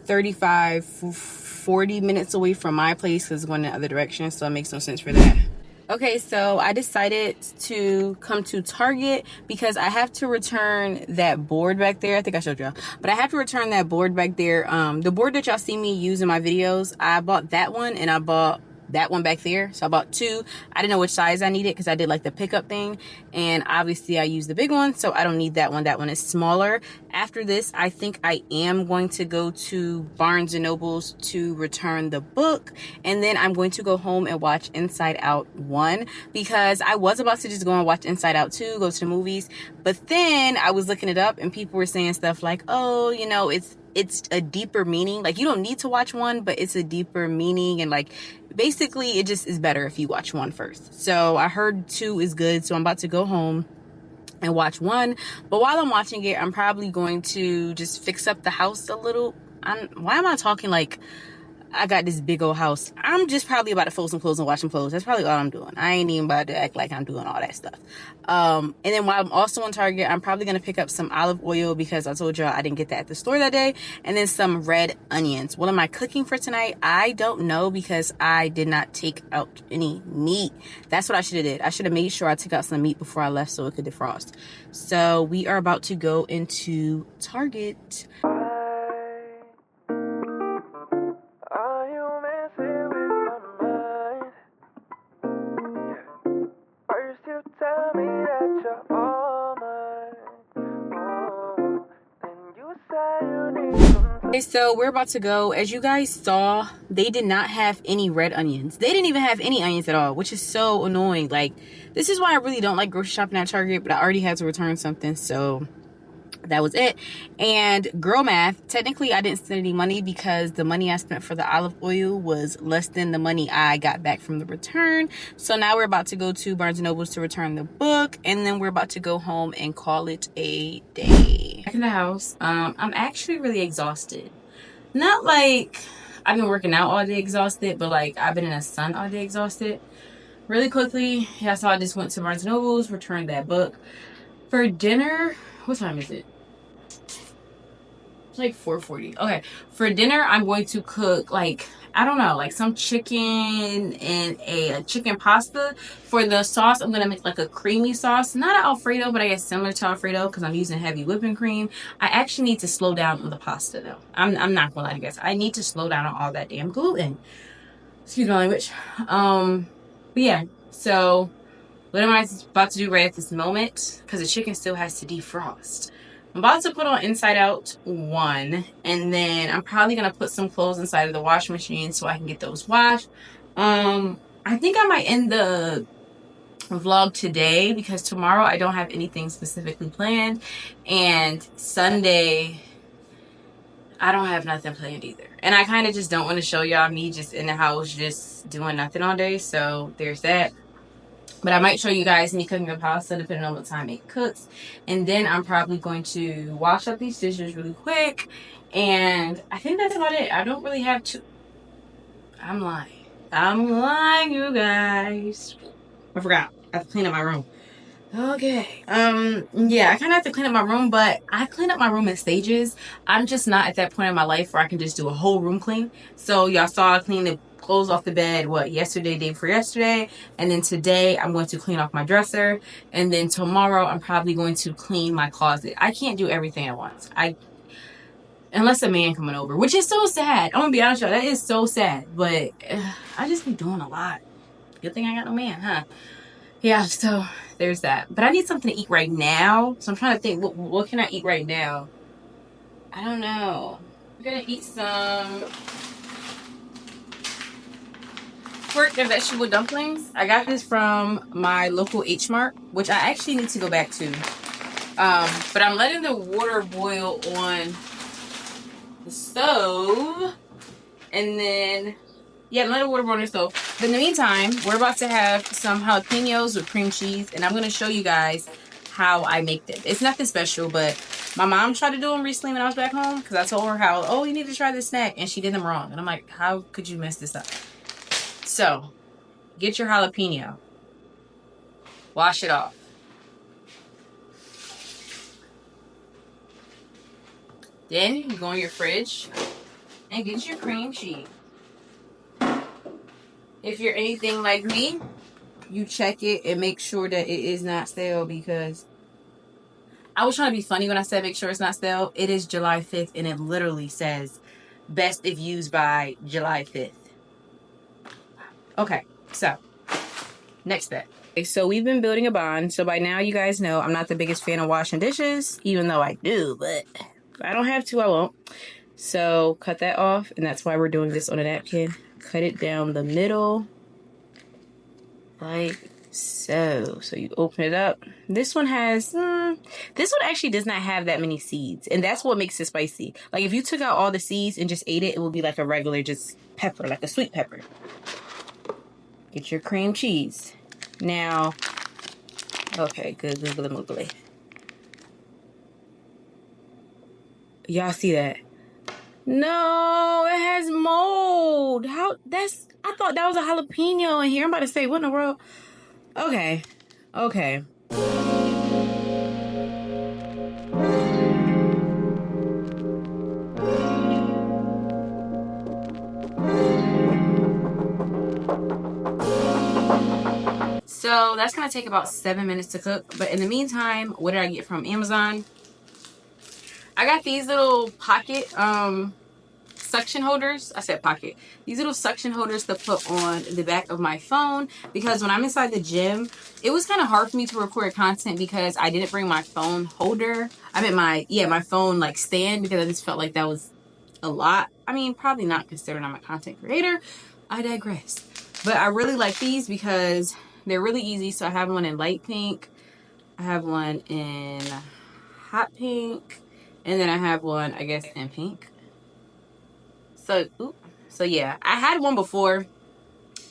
35, 40 minutes away from my place because it's going in the other direction. So it makes no sense for that. Okay, so I decided to come to Target because I have to return that board back there. I think I showed y'all, but I have to return that board back there. The board that y'all see me use in my videos, I bought that one and I bought that one back there. So I bought two. I didn't know which size I needed because I did like the pickup thing, and obviously I used the big one, so I don't need that one. That one is smaller. After this, I think I am going to go to Barnes and Nobles to return the book, and then I'm going to go home and watch Inside Out 1 because I was about to just go and watch Inside Out 2, go to the movies, but then I was looking it up and people were saying stuff like, oh, you know, it's a deeper meaning. Like, you don't need to watch one, but it's a deeper meaning, and like basically it just is better if you watch one first. So I heard 2 is good, so I'm about to go home and watch 1. But while I'm watching it, I'm probably going to just fix up the house a little. Why am I talking like I got this big old house? I'm just probably about to fold some clothes and wash some clothes. That's probably all I'm doing. I ain't even about to act like I'm doing all that stuff. And then while I'm also on Target, I'm probably going to pick up some olive oil because I told y'all I didn't get that at the store that day. And then some red onions. What am I cooking for tonight? I don't know because I did not take out any meat. That's what I should have did. I should have made sure I took out some meat before I left so it could defrost. So we are about to go into Target. Okay, so we're about to go. As you guys saw, they did not have any red onions. They didn't even have any onions at all, which is so annoying. Like, this is why I really don't like grocery shopping at Target, but I already had to return something, so that was it. And girl math, technically I didn't spend any money because the money I spent for the olive oil was less than the money I got back from the return. So now we're about to go to Barnes & Nobles to return the book, and then we're about to go home and call it a day. Back in the house. I'm actually really exhausted. Not like I've been working out all day exhausted, but like I've been in the sun all day exhausted. Really quickly, yeah, so I just went to Barnes & Nobles, returned that book. For dinner, what time is it? It's like 4:40. Okay, for dinner I'm going to cook like, I don't know, like some chicken and a chicken pasta. For the sauce, I'm gonna make like a creamy sauce, not an Alfredo, but I guess similar to Alfredo because I'm using heavy whipping cream. I actually need to slow down on the pasta though. I'm not gonna lie to you guys, I need to slow down on all that damn gluten. Excuse my language. But yeah, so what am I about to do right at this moment? Because the chicken still has to defrost. I'm about to put on Inside Out 1, and then I'm probably going to put some clothes inside of the washing machine so I can get those washed. I think I might end the vlog today because tomorrow I don't have anything specifically planned, and Sunday I don't have nothing planned either. And I kind of just don't want to show y'all me just in the house just doing nothing all day, so there's that. But I might show you guys me cooking the pasta depending on what time it cooks. And then I'm probably going to wash up these dishes really quick. And I think that's about it. I don't really have to... I'm lying, you guys. I forgot. I have to clean up my room. Okay. Yeah, I kind of have to clean up my room, but I clean up my room in stages. I'm just not at that point in my life where I can just do a whole room clean. So y'all saw I clean the clothes off the bed, yesterday, day before yesterday, and then today I'm going to clean off my dresser, and then tomorrow I'm probably going to clean my closet. I can't do everything at once. Unless a man coming over, which is so sad. I'm gonna be honest with you, that is so sad. But I just be doing a lot. Good thing I got no man, huh? Yeah, so there's that. But I need something to eat right now. So I'm trying to think, what can I eat right now? I don't know. I'm gonna eat some pork and vegetable dumplings. I got this from my local H Mart, which I actually need to go back to. But I'm letting the water boil on the stove. And then, yeah, let the water boil on the stove. But in the meantime, we're about to have some jalapenos with cream cheese. And I'm going to show you guys how I make them. It's nothing special, but my mom tried to do them recently when I was back home. Because I told her how, oh, you need to try this snack. And she did them wrong. And I'm like, how could you mess this up? So, get your jalapeno. Wash it off. Then you go in your fridge and get your cream cheese. If you're anything like me, you check it and make sure that it is not stale, because I was trying to be funny when I said make sure it's not stale. It is July 5th and it literally says best if used by July 5th. Okay, so next step. Okay, so we've been building a bond. So by now you guys know I'm not the biggest fan of washing dishes, even though I do, but if I don't have to, I won't. So cut that off, and that's why we're doing this on a napkin. Cut it down the middle, like so. So you open it up. This one has, this one actually does not have that many seeds, and that's what makes it spicy. Like if you took out all the seeds and just ate it, it would be like a regular just pepper, like a sweet pepper. Get your cream cheese. Now, okay, good. Y'all see that? No, it has mold. How? That's, I thought that was a jalapeno in here. I'm about to say, what in the world? Okay. So that's gonna take about 7 minutes to cook. But in the meantime, what did I get from Amazon? I got these little pocket suction holders. I said pocket. These little suction holders to put on the back of my phone, because when I'm inside the gym, it was kind of hard for me to record content because I didn't bring my phone holder. I meant my phone like stand, because I just felt like that was a lot. I mean, probably not considering I'm a content creator. I digress. But I really like these because they're really easy. So I have one in light pink. I have one in hot pink. And then I have one, I guess, in pink. So yeah, I had one before.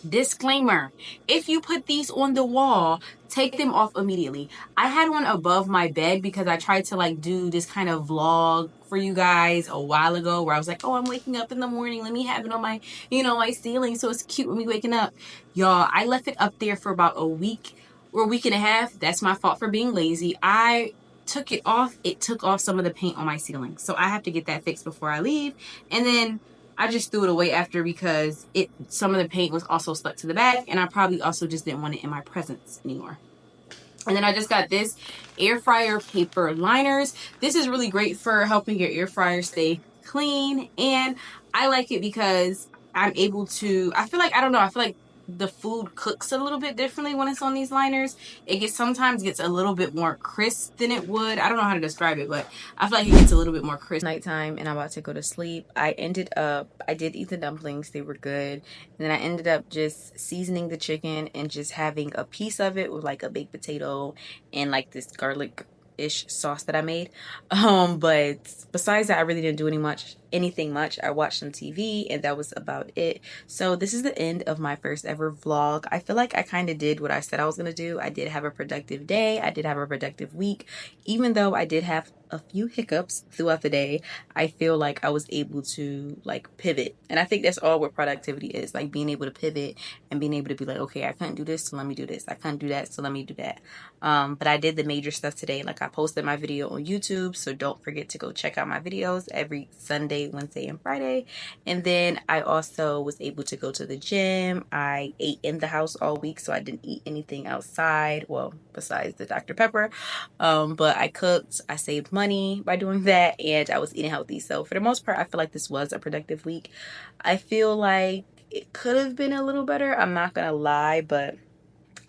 Disclaimer, if you put these on the wall, take them off immediately. I had one above my bed because I tried to like do this kind of vlog for you guys a while ago where I was like, oh, I'm waking up in the morning, let me have it on my, my ceiling so it's cute when we waking up. Y'all, I left it up there for about a week or a week and a half. That's my fault for being lazy. I took it off. It took off some of the paint on my ceiling, so I have to get that fixed before I leave. And then I just threw it away after because some of the paint was also stuck to the back, and I probably also just didn't want it in my presence anymore. And then I just got this air fryer paper liners. This is really great for helping your air fryer stay clean, and I like it because I'm able to, I feel like the food cooks a little bit differently when it's on these liners. It sometimes gets a little bit more crisp than it would. I don't know how to describe it, but I feel like it gets a little bit more crisp. Nighttime, and I'm about to go to sleep. I did eat the dumplings. They were good. And then I ended up just seasoning the chicken and just having a piece of it with like a baked potato and like this garlic-ish sauce that I made. But besides that, I really didn't do anything much. I watched some TV and that was about it. So this is the end of my first ever vlog. I feel like I kind of did what I said I was gonna do. I did have a productive day. I did have a productive week. Even though I did have a few hiccups throughout the day, I feel like I was able to like pivot. And I think that's all what productivity is, like being able to pivot and being able to be like, okay, I couldn't do this, so let me do this. I couldn't do that, so let me do that. But I did the major stuff today. Like I posted my video on YouTube, so don't forget to go check out my videos every Sunday Tuesday, Wednesday, and Friday. And then I also was able to go to the gym. I ate in the house all week, so I didn't eat anything outside. Well, besides the Dr. Pepper. But I cooked, I saved money by doing that, and I was eating healthy. So for the most part, I feel like this was a productive week. I feel like it could have been a little better. I'm not gonna lie, but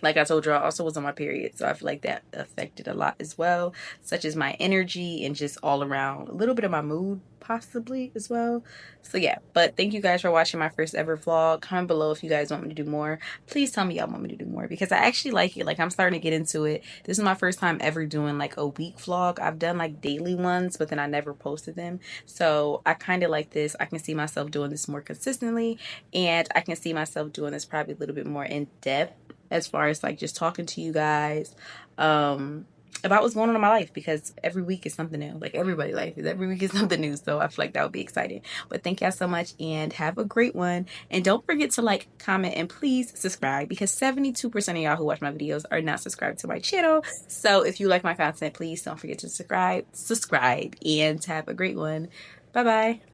like I told you, I also was on my period, so I feel like that affected a lot as well, such as my energy and just all around a little bit of my mood possibly as well. So yeah, but thank you guys for watching my first ever vlog. Comment below if you guys want me to do more. Please tell me y'all want me to do more, because I actually like it. Like, I'm starting to get into it. This is my first time ever doing like a week vlog. I've done like daily ones, but then I never posted them. So I kind of like this. I can see myself doing this more consistently, and I can see myself doing this probably a little bit more in depth, as far as like just talking to you guys about what's going on in my life, because every week is something new. Like, everybody's life is every week is something new, so I feel like that would be exciting. But thank y'all so much, and have a great one. And don't forget to like, comment, and please subscribe, because 72% of y'all who watch my videos are not subscribed to my channel. So if you like my content, please don't forget to subscribe, and have a great one. Bye bye.